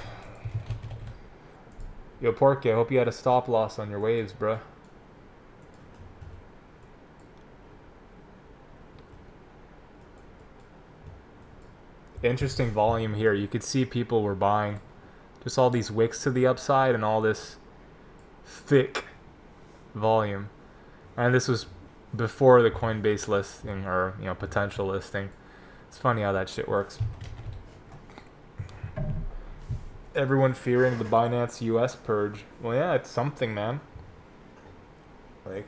Yo, Porky, I hope you had a stop loss on your waves, bruh. Interesting volume here. You could see people were buying just all these wicks to the upside and all this thick volume. And this was before the Coinbase listing, or potential listing. It's funny how that shit works. Everyone fearing the Binance US purge. Well, yeah, it's something, man. Like,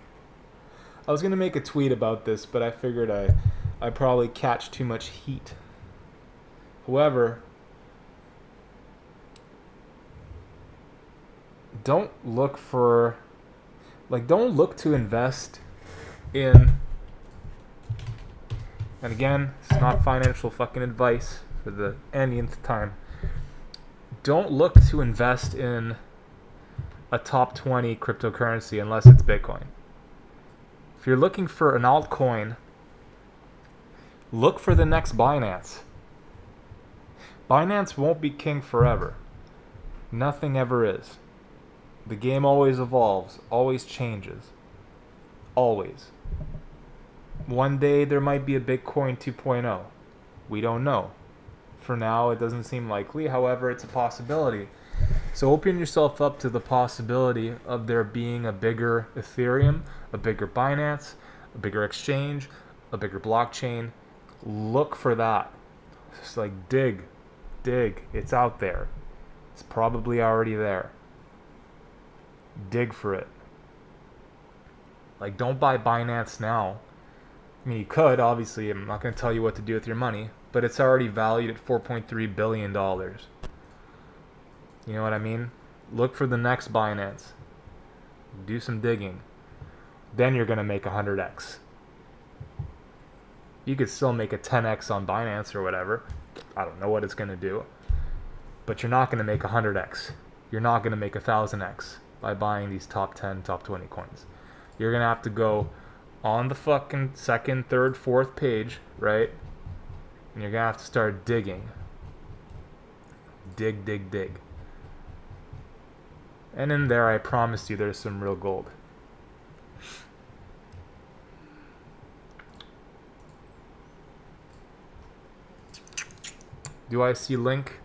I was gonna make a tweet about this, but I figured I probably catch too much heat. However, don't look to invest in, and again, it's not financial fucking advice for the nth time. Don't look to invest in a top 20 cryptocurrency unless it's Bitcoin. If you're looking for an altcoin, look for the next Binance. Binance won't be king forever. Nothing ever is. The game always evolves, always changes. Always. One day there might be a Bitcoin 2.0. We don't know. For now, it doesn't seem likely. However, it's a possibility. So open yourself up to the possibility of there being a bigger Ethereum, a bigger Binance, a bigger exchange, a bigger blockchain. Look for that. Just like dig. It's out there. It's probably already there. Dig for it. Like, don't buy Binance now. I mean, you could, obviously. I'm not going to tell you what to do with your money, but it's already valued at $4.3 billion. You know what I mean? Look for the next Binance. Do some digging. Then you're going to make 100x. You could still make a 10x on Binance or whatever. I don't know what it's going to do. But you're not going to make 100x. You're not going to make 1000x by buying these top 10, top 20 coins. You're going to have to go on the fucking second, third, fourth page, right? And you're going to have to start digging. Dig. And in there, I promise you, there's some real gold. Do I see Link?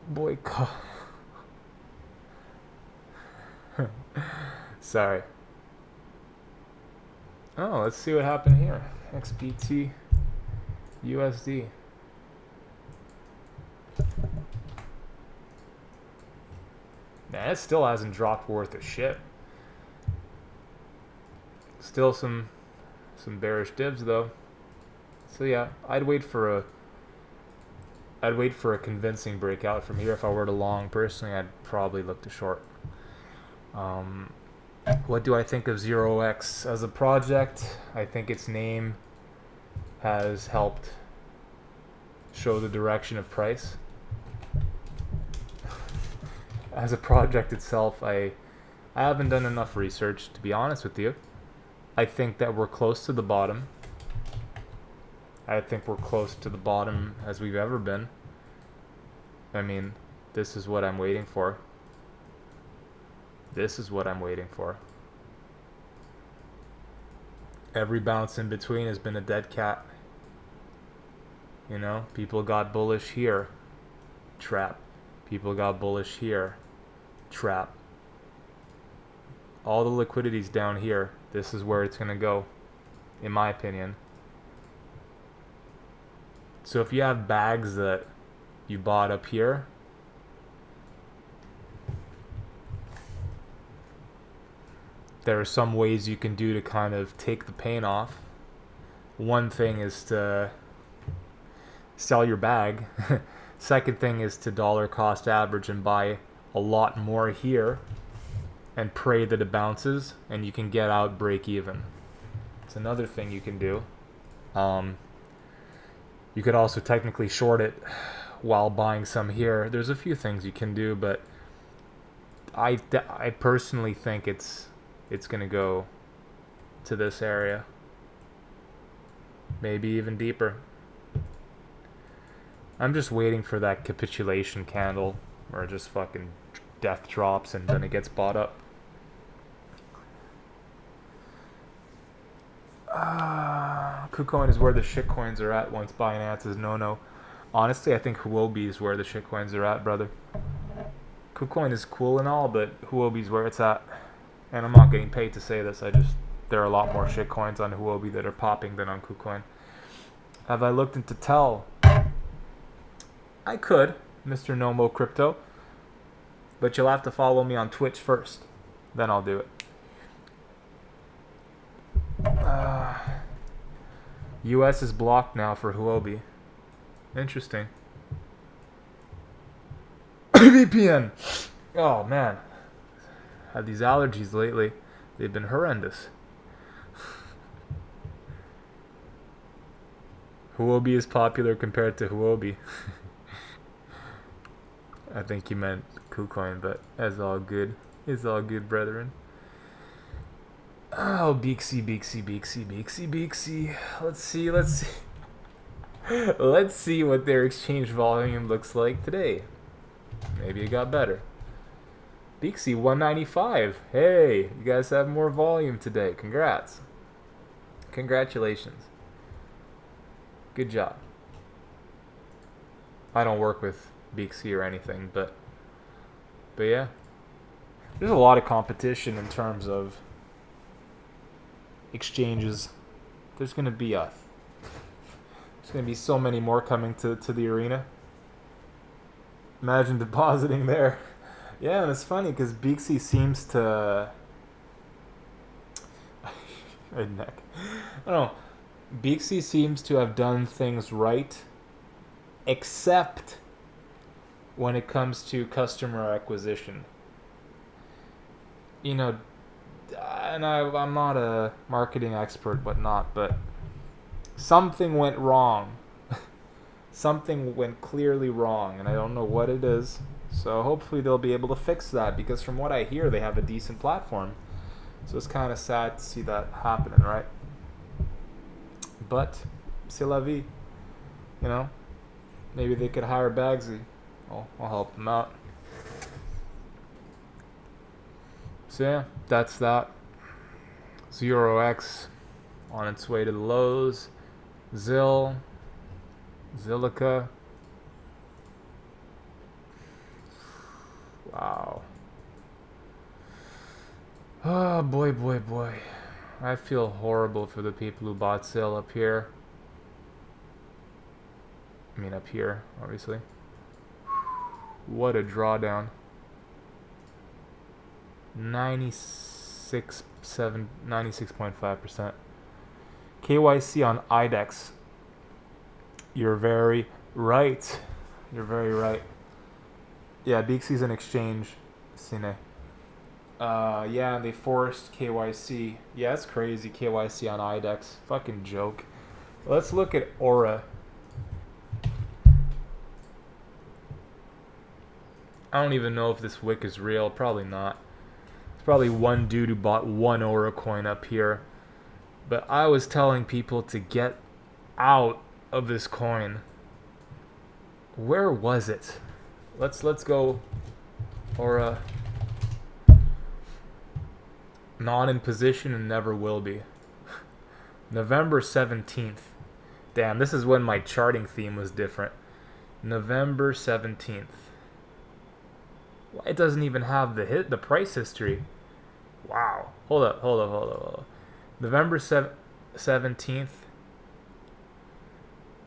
Boycott. Sorry. Oh, let's see what happened here. XBT USD. Man, it still hasn't dropped worth a shit. Still some bearish divs though. So yeah, I'd wait for a convincing breakout from here. If I were to long, personally, I'd probably look to short. What do I think of 0x as a project? I think its name has helped show the direction of price. As a project itself, I haven't done enough research, to be honest with you. I think that we're close to the bottom. I think we're close to the bottom as we've ever been. I mean, this is what I'm waiting for. This is what I'm waiting for. Every bounce in between has been a dead cat. You know, people got bullish here. Trap. People got bullish here. Trap. All the liquidity's down here. This is where it's going to go, in my opinion. So if you have bags that you bought up here, there are some ways you can do to kind of take the pain off. One thing is to sell your bag. Second thing is to dollar cost average and buy a lot more here and pray that it bounces and you can get out break even. It's another thing you can do. You could also technically short it while buying some here. There's a few things you can do, but I personally think it's going to go to this area. Maybe even deeper. I'm just waiting for that capitulation candle where it just fucking death drops and then it gets bought up. KuCoin is where the shitcoins are at once Binance is no. Honestly, I think Huobi is where the shitcoins are at, brother. KuCoin is cool and all, but Huobi is where it's at. And I'm not getting paid to say this. There are a lot more shitcoins on Huobi that are popping than on KuCoin. Have I looked into Tel? I could, Mr. Nomo Crypto. But you'll have to follow me on Twitch first. Then I'll do it. US is blocked now for Huobi. Interesting. VPN. Oh man, had these allergies lately. They've been horrendous. Huobi is popular compared to Huobi. I think you meant KuCoin, but that's all good. It's all good, brethren. Oh, Beaksy. Let's see. Let's see what their exchange volume looks like today. Maybe it got better. Beaksy 195. Hey, you guys have more volume today. Congrats. Congratulations. Good job. I don't work with Beaksy or anything, but yeah. There's a lot of competition in terms of exchanges. There's gonna be so many more coming to the arena. Imagine depositing there. Yeah, and it's funny because Beaksy seems to I don't know. Beaksy seems to have done things right, except when it comes to customer acquisition. You know, and I'm not a marketing expert, whatnot, but something went wrong. Something went clearly wrong, and I don't know what it is. So hopefully they'll be able to fix that, because from what I hear, they have a decent platform. So it's kind of sad to see that happening, right? But c'est la vie, you know. Maybe they could hire Bagsy. I'll help them out. So yeah, that's that. 0x on its way to the lows. Zilliqa. Wow. Oh boy. I feel horrible for the people who bought Zill up here. I mean up here, obviously. What a drawdown. 96.5%. KYC on IDEX. You're very right. Yeah, Beaksy's an exchange. Cine. Yeah, they forced KYC. Yeah, it's crazy. KYC on IDEX. Fucking joke. Let's look at Aura. I don't even know if this wick is real. Probably not. It's probably one dude who bought one Aura coin up here. But I was telling people to get out of this coin. Where was it? Let's go. Aura. Not in position and never will be. November 17th. Damn, this is when my charting theme was different. November 17th. It doesn't even have the price history. Wow. Hold up. November 17th.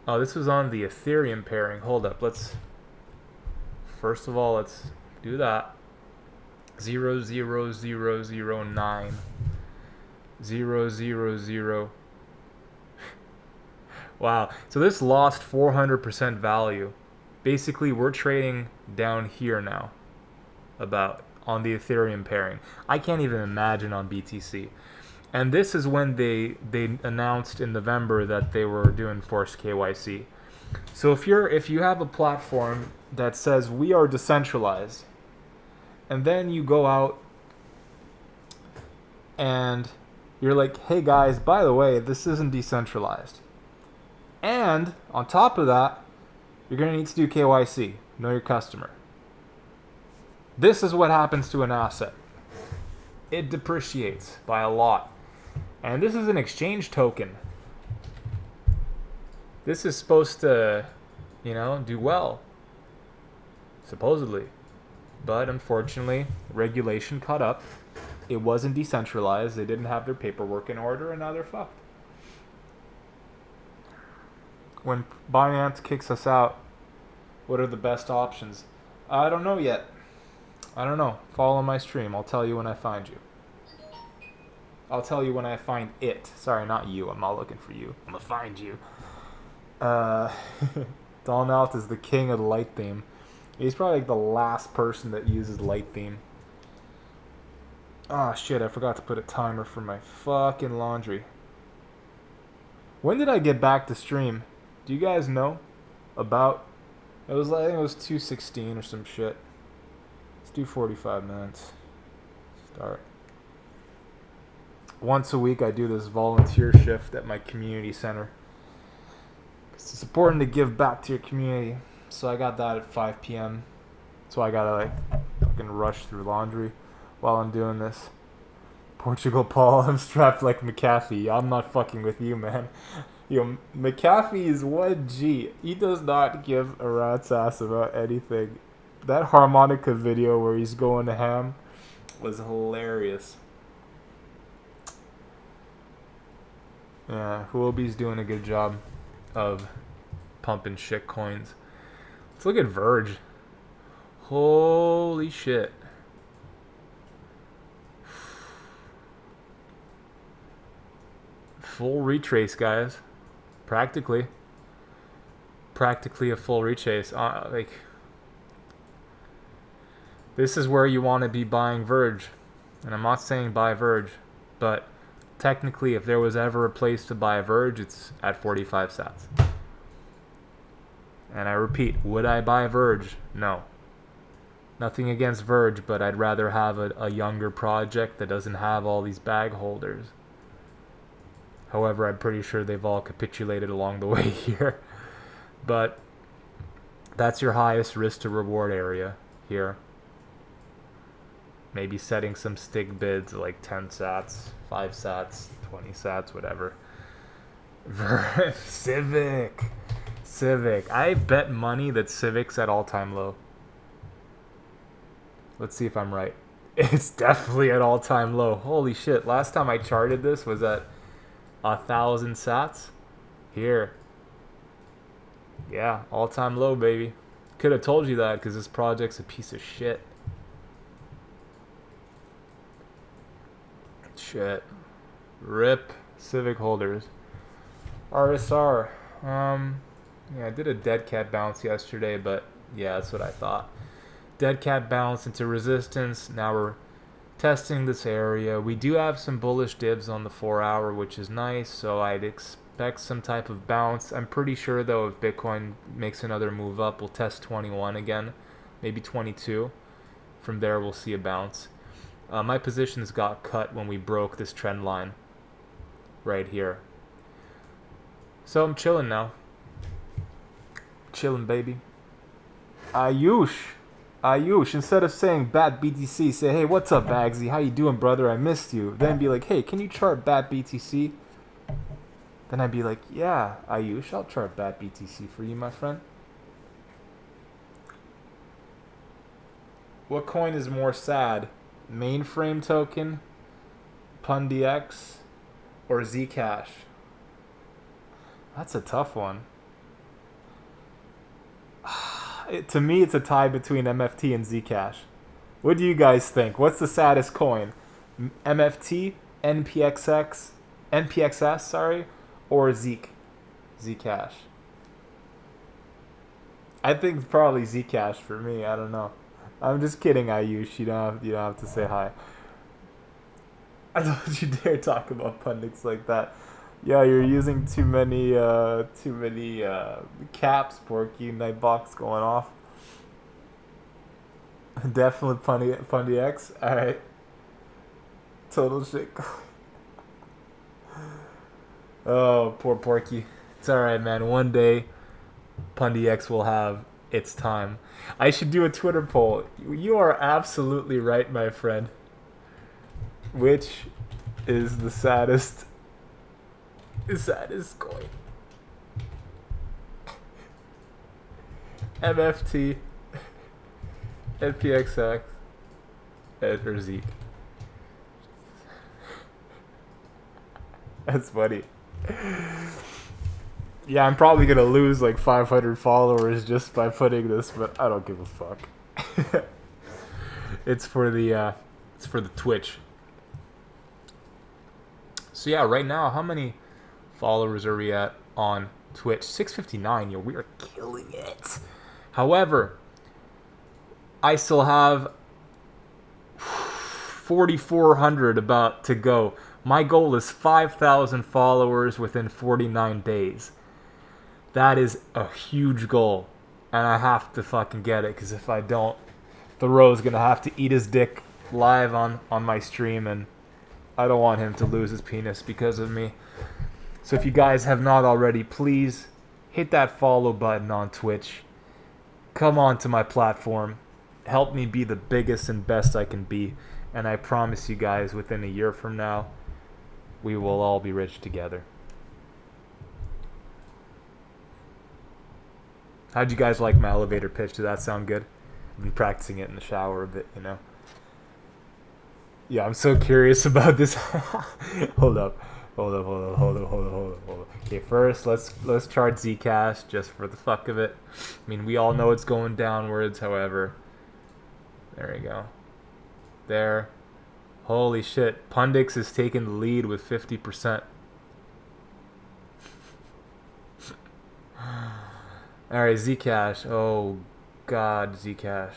Oh, this was on the Ethereum pairing. Hold up. First of all, let's do that. 00009 000. Wow. So this lost 400% value. Basically, we're trading down here now. About on the Ethereum pairing. I can't even imagine on BTC. And this is when they announced in November that they were doing forced KYC. So if you have a platform that says we are decentralized, and then you go out and you're like, hey guys, by the way, this isn't decentralized. And on top of that, you're going to need to do KYC, know your customer. This is what happens to an asset. It depreciates by a lot. And this is an exchange token. This is supposed to, you know, do well. Supposedly. But unfortunately, regulation caught up. It wasn't decentralized. They didn't have their paperwork in order, and now they're fucked. When Binance kicks us out, what are the best options? I don't know yet. I don't know. Follow my stream. I'll tell you when I find you. I'll tell you when I find it. Sorry, not you. I'm not looking for you. I'm gonna find you. Donald is the king of the light theme. He's probably like the last person that uses light theme. Ah, shit, I forgot to put a timer for my fucking laundry. When did I get back to stream? Do you guys know? About? It was like, I think it was 2:16 or some shit. Let's do 45 minutes. Start. Once a week I do this volunteer shift at my community center. It's important to give back to your community. So I got that at 5 p.m. So I gotta like fucking rush through laundry while I'm doing this. Portugal Paul, I'm strapped like McAfee. I'm not fucking with you, man. Yo, McAfee is 1G. He does not give a rat's ass about anything. That harmonica video where he's going to ham was hilarious. Yeah, Huobi's doing a good job of pumping shit coins. Let's look at Verge. Holy shit. Full retrace, guys. Practically a full retrace. Like, this is where you want to be buying Verge. And I'm not saying buy Verge, but technically if there was ever a place to buy Verge, it's at 45 sats. And I repeat, would I buy Verge? No. Nothing against Verge, but I'd rather have a younger project that doesn't have all these bag holders. However, I'm pretty sure they've all capitulated along the way here. But that's your highest risk to reward area here. Maybe setting some stick bids like 10 sats, 5 sats, 20 sats, whatever. Civic. I bet money that Civic's at all-time low. Let's see if I'm right. It's definitely at all-time low. Holy shit. Last time I charted this was at 1,000 sats. Here. Yeah, all-time low, baby. Could have told you that because this project's a piece of shit. Shit. RIP Civic holders. RSR. Yeah, I did a dead cat bounce yesterday, but yeah, that's what I thought. Dead cat bounce into resistance. Now we're testing this area. We do have some bullish divs on the 4 hour, which is nice, so I'd expect some type of bounce. I'm pretty sure though if Bitcoin makes another move up, we'll test 21 again, maybe 22. From there we'll see a bounce. My positions got cut when we broke this trend line right here. So I'm chilling now. Chilling, baby. Ayush, instead of saying Bat BTC, say, hey, what's up, Bagsy? How you doing, brother? I missed you. Then be like, hey, can you chart Bat BTC? Then I'd be like, yeah, Ayush, I'll chart Bat BTC for you, my friend. What coin is more sad? Mainframe token, PunDX, or Zcash? That's a tough one. To me, it's a tie between MFT and Zcash. What do you guys think? What's the saddest coin? MFT, NPXS, sorry, or Zcash? I think it's probably Zcash for me. I don't know. I'm just kidding, Ayush. You don't have to say hi. I don't you dare talk about pundits like that. Yeah, you're using too many caps, Porky. Nightbox going off. Definitely PunDX. All right. Total shit. Oh, poor Porky. It's all right, man. One day, PunDX will have its time. I should do a Twitter poll. You are absolutely right, my friend. Which is the saddest Is that his coin? MFT, NPXX, and for Zeke. That's funny. Yeah, I'm probably gonna lose like 500 followers just by putting this, but I don't give a fuck. It's for the Twitch. So yeah, right now, how many followers are we at on Twitch? 659. Yo, we are killing it. However, I still have 4,400 about to go. My goal is 5,000 followers within 49 days. That is a huge goal, and I have to fucking get it, because if I don't, Thoreau's gonna have to eat his dick live on my stream, and I don't want him to lose his penis because of me. So if you guys have not already, please hit that follow button on Twitch. Come on to my platform. Help me be the biggest and best I can be. And I promise you guys, within a year from now, we will all be rich together. How'd you guys like my elevator pitch? Did that sound good? I've been practicing it in the shower a bit, you know. Yeah, I'm so curious about this. Hold up. Okay, first let's chart Zcash just for the fuck of it. I mean, we all know it's going downwards, however. There you go. There. Holy shit. Pundix is taking the lead with 50%. Alright, Zcash. Oh god, Zcash.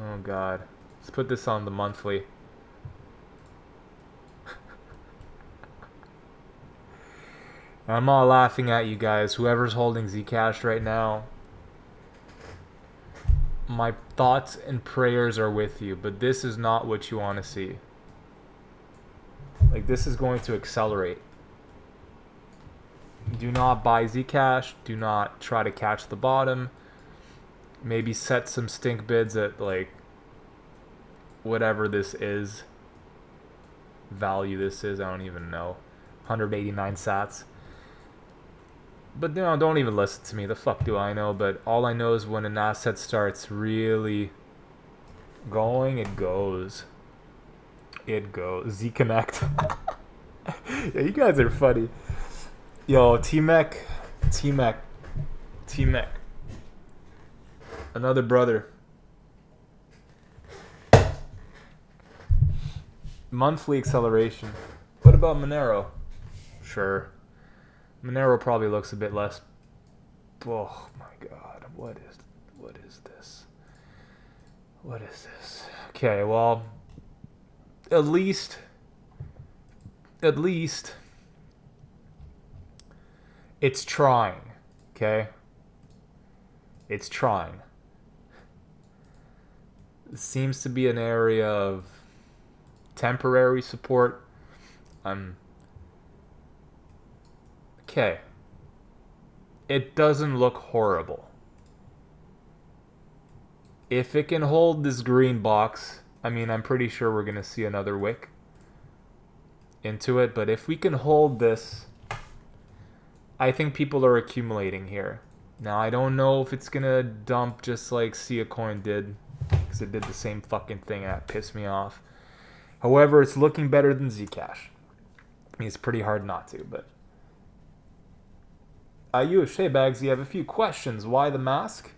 Oh god. Let's put this on the monthly. I'm not laughing at you guys. Whoever's holding Zcash right now, my thoughts and prayers are with you, but this is not what you want to see. Like, this is going to accelerate. Do not buy Zcash. Do not try to catch the bottom. Maybe set some stink bids at, like, whatever this is. Value this is, I don't even know. 189 sats. But no, don't even listen to me. The fuck do I know? But all I know is when an asset starts really going, it goes. It goes. Z-Connect. Yeah, you guys are funny. Yo, T-Mech. Another brother. Monthly acceleration. What about Monero? Sure. Monero probably looks a bit less. Oh my god, what is this? What is this? Okay, well, at least it's trying, okay? It's trying. It seems to be an area of temporary support. Okay. It doesn't look horrible. If it can hold this green box, I mean, I'm pretty sure we're going to see another wick into it, but if we can hold this, I think people are accumulating here. Now, I don't know if it's going to dump just like Coin did, because it did the same fucking thing and that pissed me off. However, it's looking better than Zcash. I mean, it's pretty hard not to, but... you, Shea Bags, you have a few questions. Why the mask?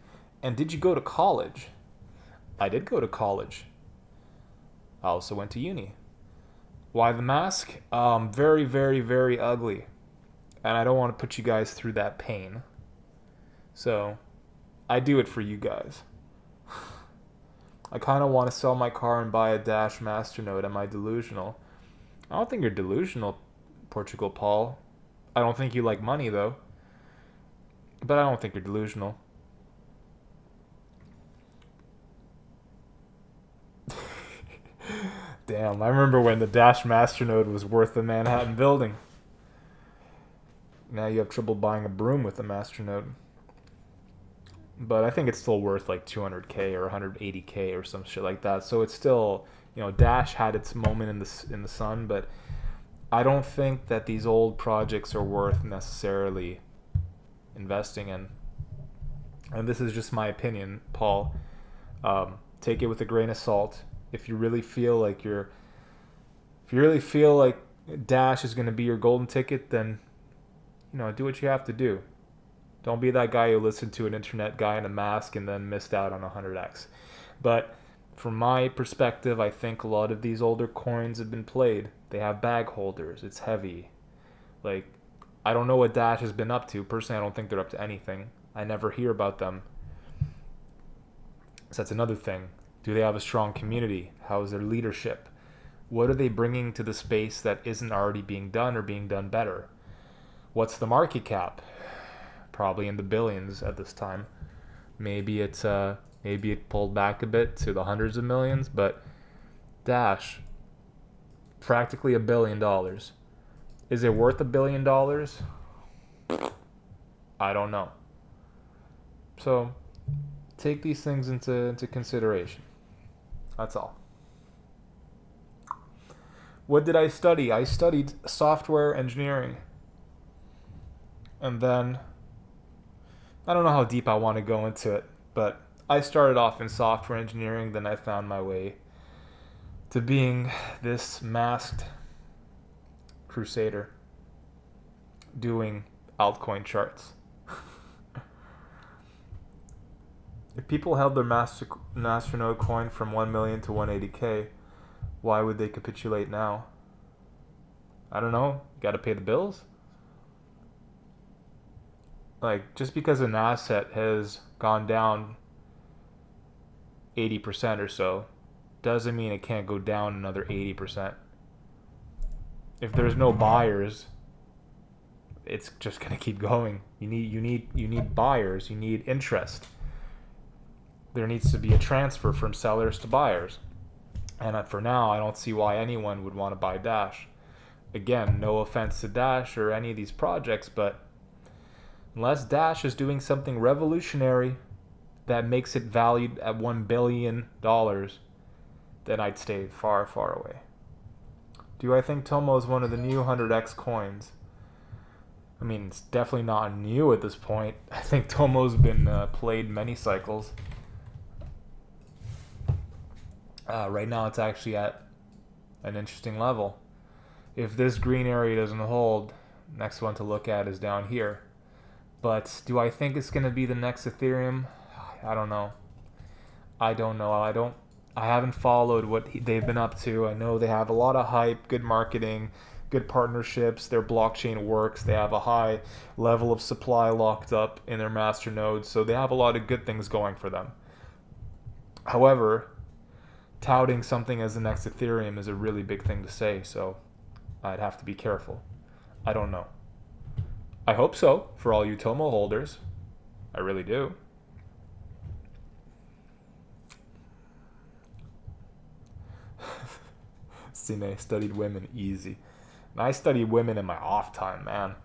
And did you go to college? I did go to college. I also went to uni. Why the mask? Very, very, very ugly. And I don't want to put you guys through that pain. So, I do it for you guys. I kind of want to sell my car and buy a Dash Masternode. Am I delusional? I don't think you're delusional, Portugal Paul. I don't think you like money, though. But I don't think you're delusional. Damn, I remember when the Dash Masternode was worth the Manhattan building. Now you have trouble buying a broom with the Masternode. But I think it's still worth like 200k or 180k or some shit like that. So it's still, you know, Dash had its moment in the sun, but I don't think that these old projects are worth necessarily investing in. And this is just my opinion, Paul. Take it with a grain of salt. If you really feel like Dash is going to be your golden ticket, then do what you have to do. Don't be that guy who listened to an internet guy in a mask and then missed out on 100x. But from my perspective, I think a lot of these older coins have been played. They have bag holders. It's heavy. Like, I don't know what Dash has been up to. Personally, I don't think they're up to anything. I never hear about them. So that's another thing. Do they have a strong community? How is their leadership? What are they bringing to the space that isn't already being done or being done better? What's the market cap? Probably in the billions at this time. Maybe it pulled back a bit to the hundreds of millions, but Dash, practically $1 billion. Is it worth $1 billion? I don't know. So take these things into consideration. That's all. What did I study? I studied software engineering. And then, I don't know how deep I want to go into it, but I started off in software engineering, then I found my way to being this masked crusader doing altcoin charts. If people held their masternode coin from 1 million to 180k, why would they capitulate now? I don't know. Got to pay the bills? Like, just because an asset has gone down 80% or so doesn't mean it can't go down another 80%. If there's no buyers, it's just going to keep going. You need buyers, you need interest. There needs to be a transfer from sellers to buyers. And for now, I don't see why anyone would want to buy Dash. Again, no offense to Dash or any of these projects, but unless Dash is doing something revolutionary that makes it valued at $1 billion, then I'd stay far, far away. Do I think Tomo is one of the new 100x coins? I mean, it's definitely not new at this point. I think Tomo's been played many cycles. Right now it's actually at an interesting level. If this green area doesn't hold, next one to look at is down here. But do I think it's going to be the next Ethereum? I don't know. I haven't followed what they've been up to. I know they have a lot of hype, good marketing, good partnerships. Their blockchain works. They have a high level of supply locked up in their master nodes. So they have a lot of good things going for them. However, touting something as the next Ethereum is a really big thing to say. So I'd have to be careful. I don't know. I hope so for all you Tomo holders. I really do. Cine studied women easy. And I studied women in my off time, man.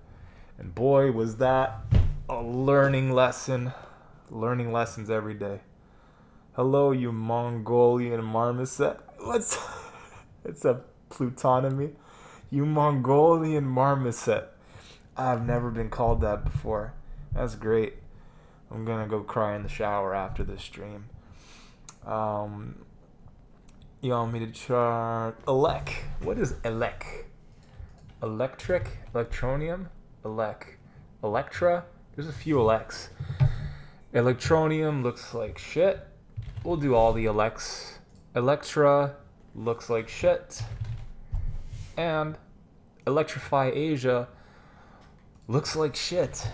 And boy, was that a learning lesson. Learning lessons every day. Hello, you Mongolian marmoset. What's it's a plutonomy? You Mongolian marmoset. I've never been called that before. That's great. I'm gonna go cry in the shower after this stream. You want me to chart Elec? What is Elec? Electric? Electronium? Electra? There's a few Elecs. Electronium looks like shit. We'll do all the Elecs. Electra looks like shit. And Electrify Asia looks like shit.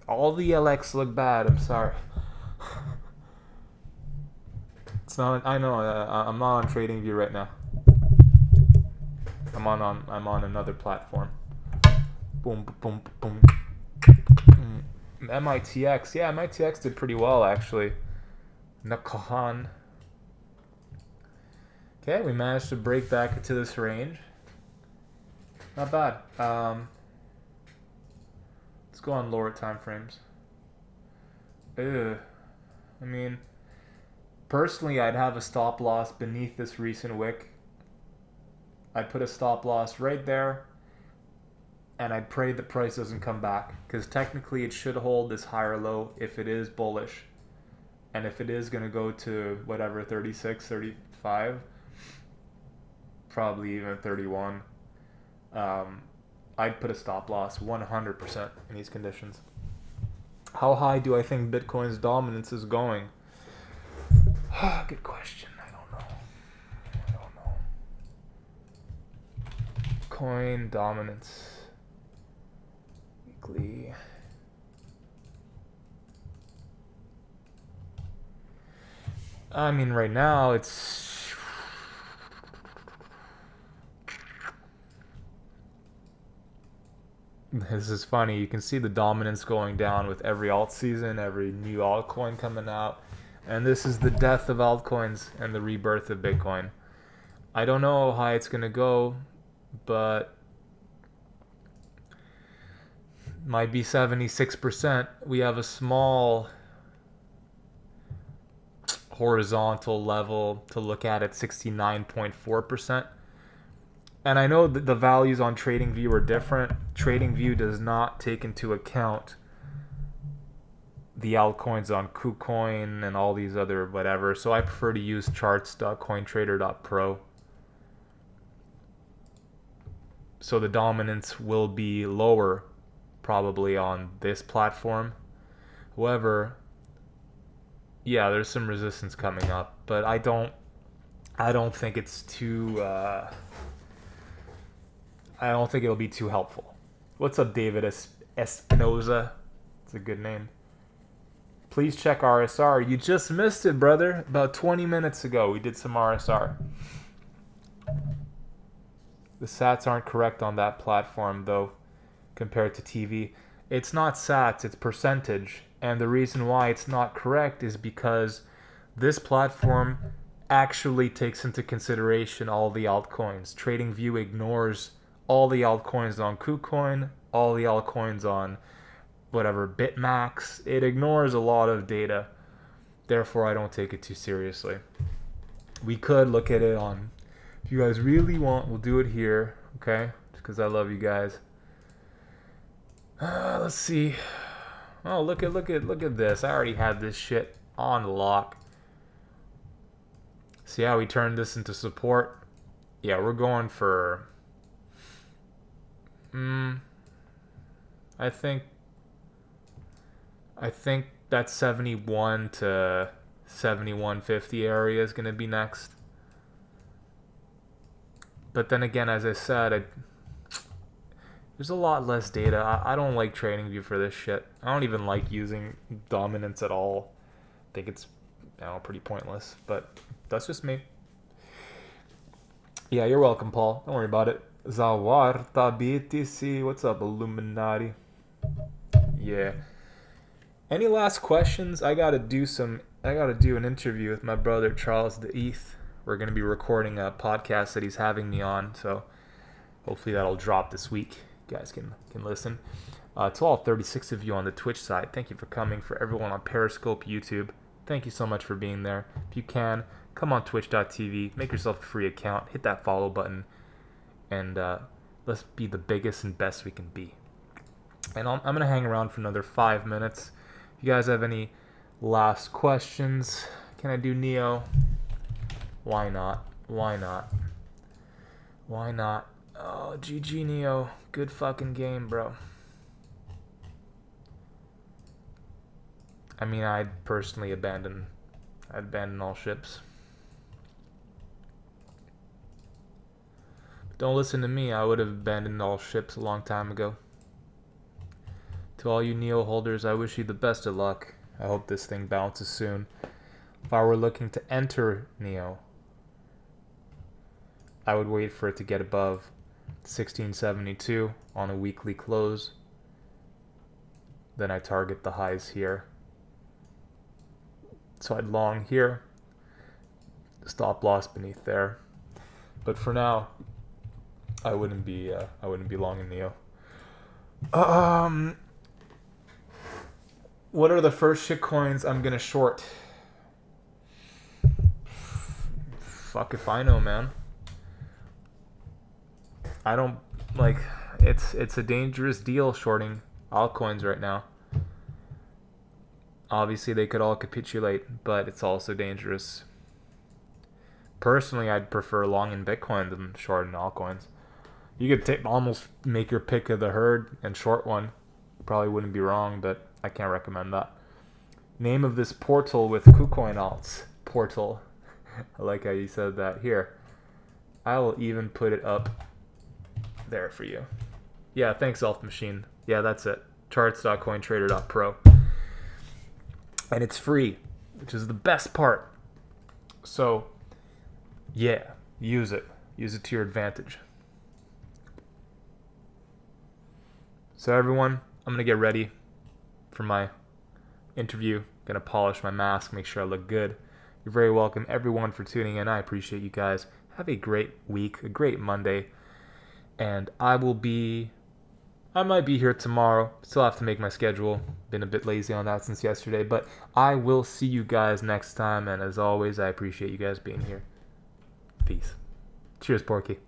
All the Elecs look bad, I'm sorry. It's not. I know. I'm not on TradingView right now. I'm on another platform. Boom, boom, boom. MITX. Yeah, MITX did pretty well actually. Nakahan. Okay, we managed to break back into this range. Not bad. Let's go on lower time frames. I mean, personally, I'd have a stop loss beneath this recent wick. I'd put a stop loss right there, and I'd pray the price doesn't come back, because technically it should hold this higher low if it is bullish. And if it is going to go to whatever, 36, 35, probably even 31, I'd put a stop loss 100% in these conditions. How high do I think Bitcoin's dominance is going? Good question. I don't know. Coin dominance. Weekly. I mean, right now it's... This is funny. You can see the dominance going down with every alt season, every new altcoin coming out. And this is the death of altcoins and the rebirth of Bitcoin. I don't know how high it's going to go, but might be 76%. We have a small horizontal level to look at 69.4%. And I know that the values on TradingView are different. TradingView does not take into account the altcoins on KuCoin and all these other whatever. So I prefer to use charts.cointrader.pro. So the dominance will be lower probably on this platform. However, yeah, there's some resistance coming up, but I don't think it's too I don't think it'll be too helpful. What's up, David Espinoza? It's a good name. Please check RSR. You just missed it, brother. About 20 minutes ago, we did some RSR. The sats aren't correct on that platform, though, compared to TV. It's not sats, it's percentage. And the reason why it's not correct is because this platform actually takes into consideration all the altcoins. TradingView ignores all the altcoins on KuCoin, all the altcoins on whatever, BitMax. It ignores a lot of data. Therefore, I don't take it too seriously. We could look at it on, if you guys really want, we'll do it here, okay? Because I love you guys. Let's see. Oh, look at this. I already had this shit on lock. See how we turned this into support? Yeah, we're going for... I think that 71 to 71.50 area is going to be next. But then again, as I said, there's a lot less data. I don't like TradingView for this shit. I don't even like using dominance at all. I think it's pretty pointless, but that's just me. Yeah, you're welcome, Paul. Don't worry about it. Zawarta BTC. What's up, Illuminati? Yeah. Any last questions? I gotta do an interview with my brother Charles the ETH. We're gonna be recording a podcast that he's having me on, so hopefully that'll drop this week. You guys can listen. To all 36 of you on the Twitch side, thank you for coming. For everyone on Periscope, YouTube, thank you so much for being there. If you can, come on twitch.tv, make yourself a free account, hit that follow button, and let's be the biggest and best we can be. And I'm going to hang around for another 5 minutes. If you guys have any last questions, can I do Neo? Why not? Why not? Why not? Oh, GG Neo. Good fucking game, bro. I mean, I'd personally abandon all ships. But don't listen to me. I would have abandoned all ships a long time ago. To all you Neo holders, I wish you the best of luck. I hope this thing bounces soon. If I were looking to enter Neo, I would wait for it to get above 1672 on a weekly close. Then I target the highs here. So I'd long here, stop loss beneath there. But for now, I wouldn't be long in Neo. What are the first shit coins I'm gonna short? Fuck if I know, man. I don't like it's a dangerous deal shorting altcoins right now. Obviously, they could all capitulate, but it's also dangerous. Personally, I'd prefer long in Bitcoin than short in altcoins. You could almost make your pick of the herd and short one. Probably wouldn't be wrong, but I can't recommend that. Name of this portal with KuCoin alts. Portal. I like how you said that. Here, I will even put it up there for you. Yeah, thanks, Elf Machine. Yeah, that's it. Charts.cointrader.pro. And it's free, which is the best part. So, yeah, use it. Use it to your advantage. So everyone, I'm going to get ready for my interview. Going to polish my mask, make sure I look good. You're very welcome, everyone, for tuning in. I appreciate you guys. Have a great week, a great Monday. And I might be here tomorrow. Still have to make my schedule. Been a bit lazy on that since yesterday. But I will see you guys next time. And as always, I appreciate you guys being here. Peace. Cheers, Porky.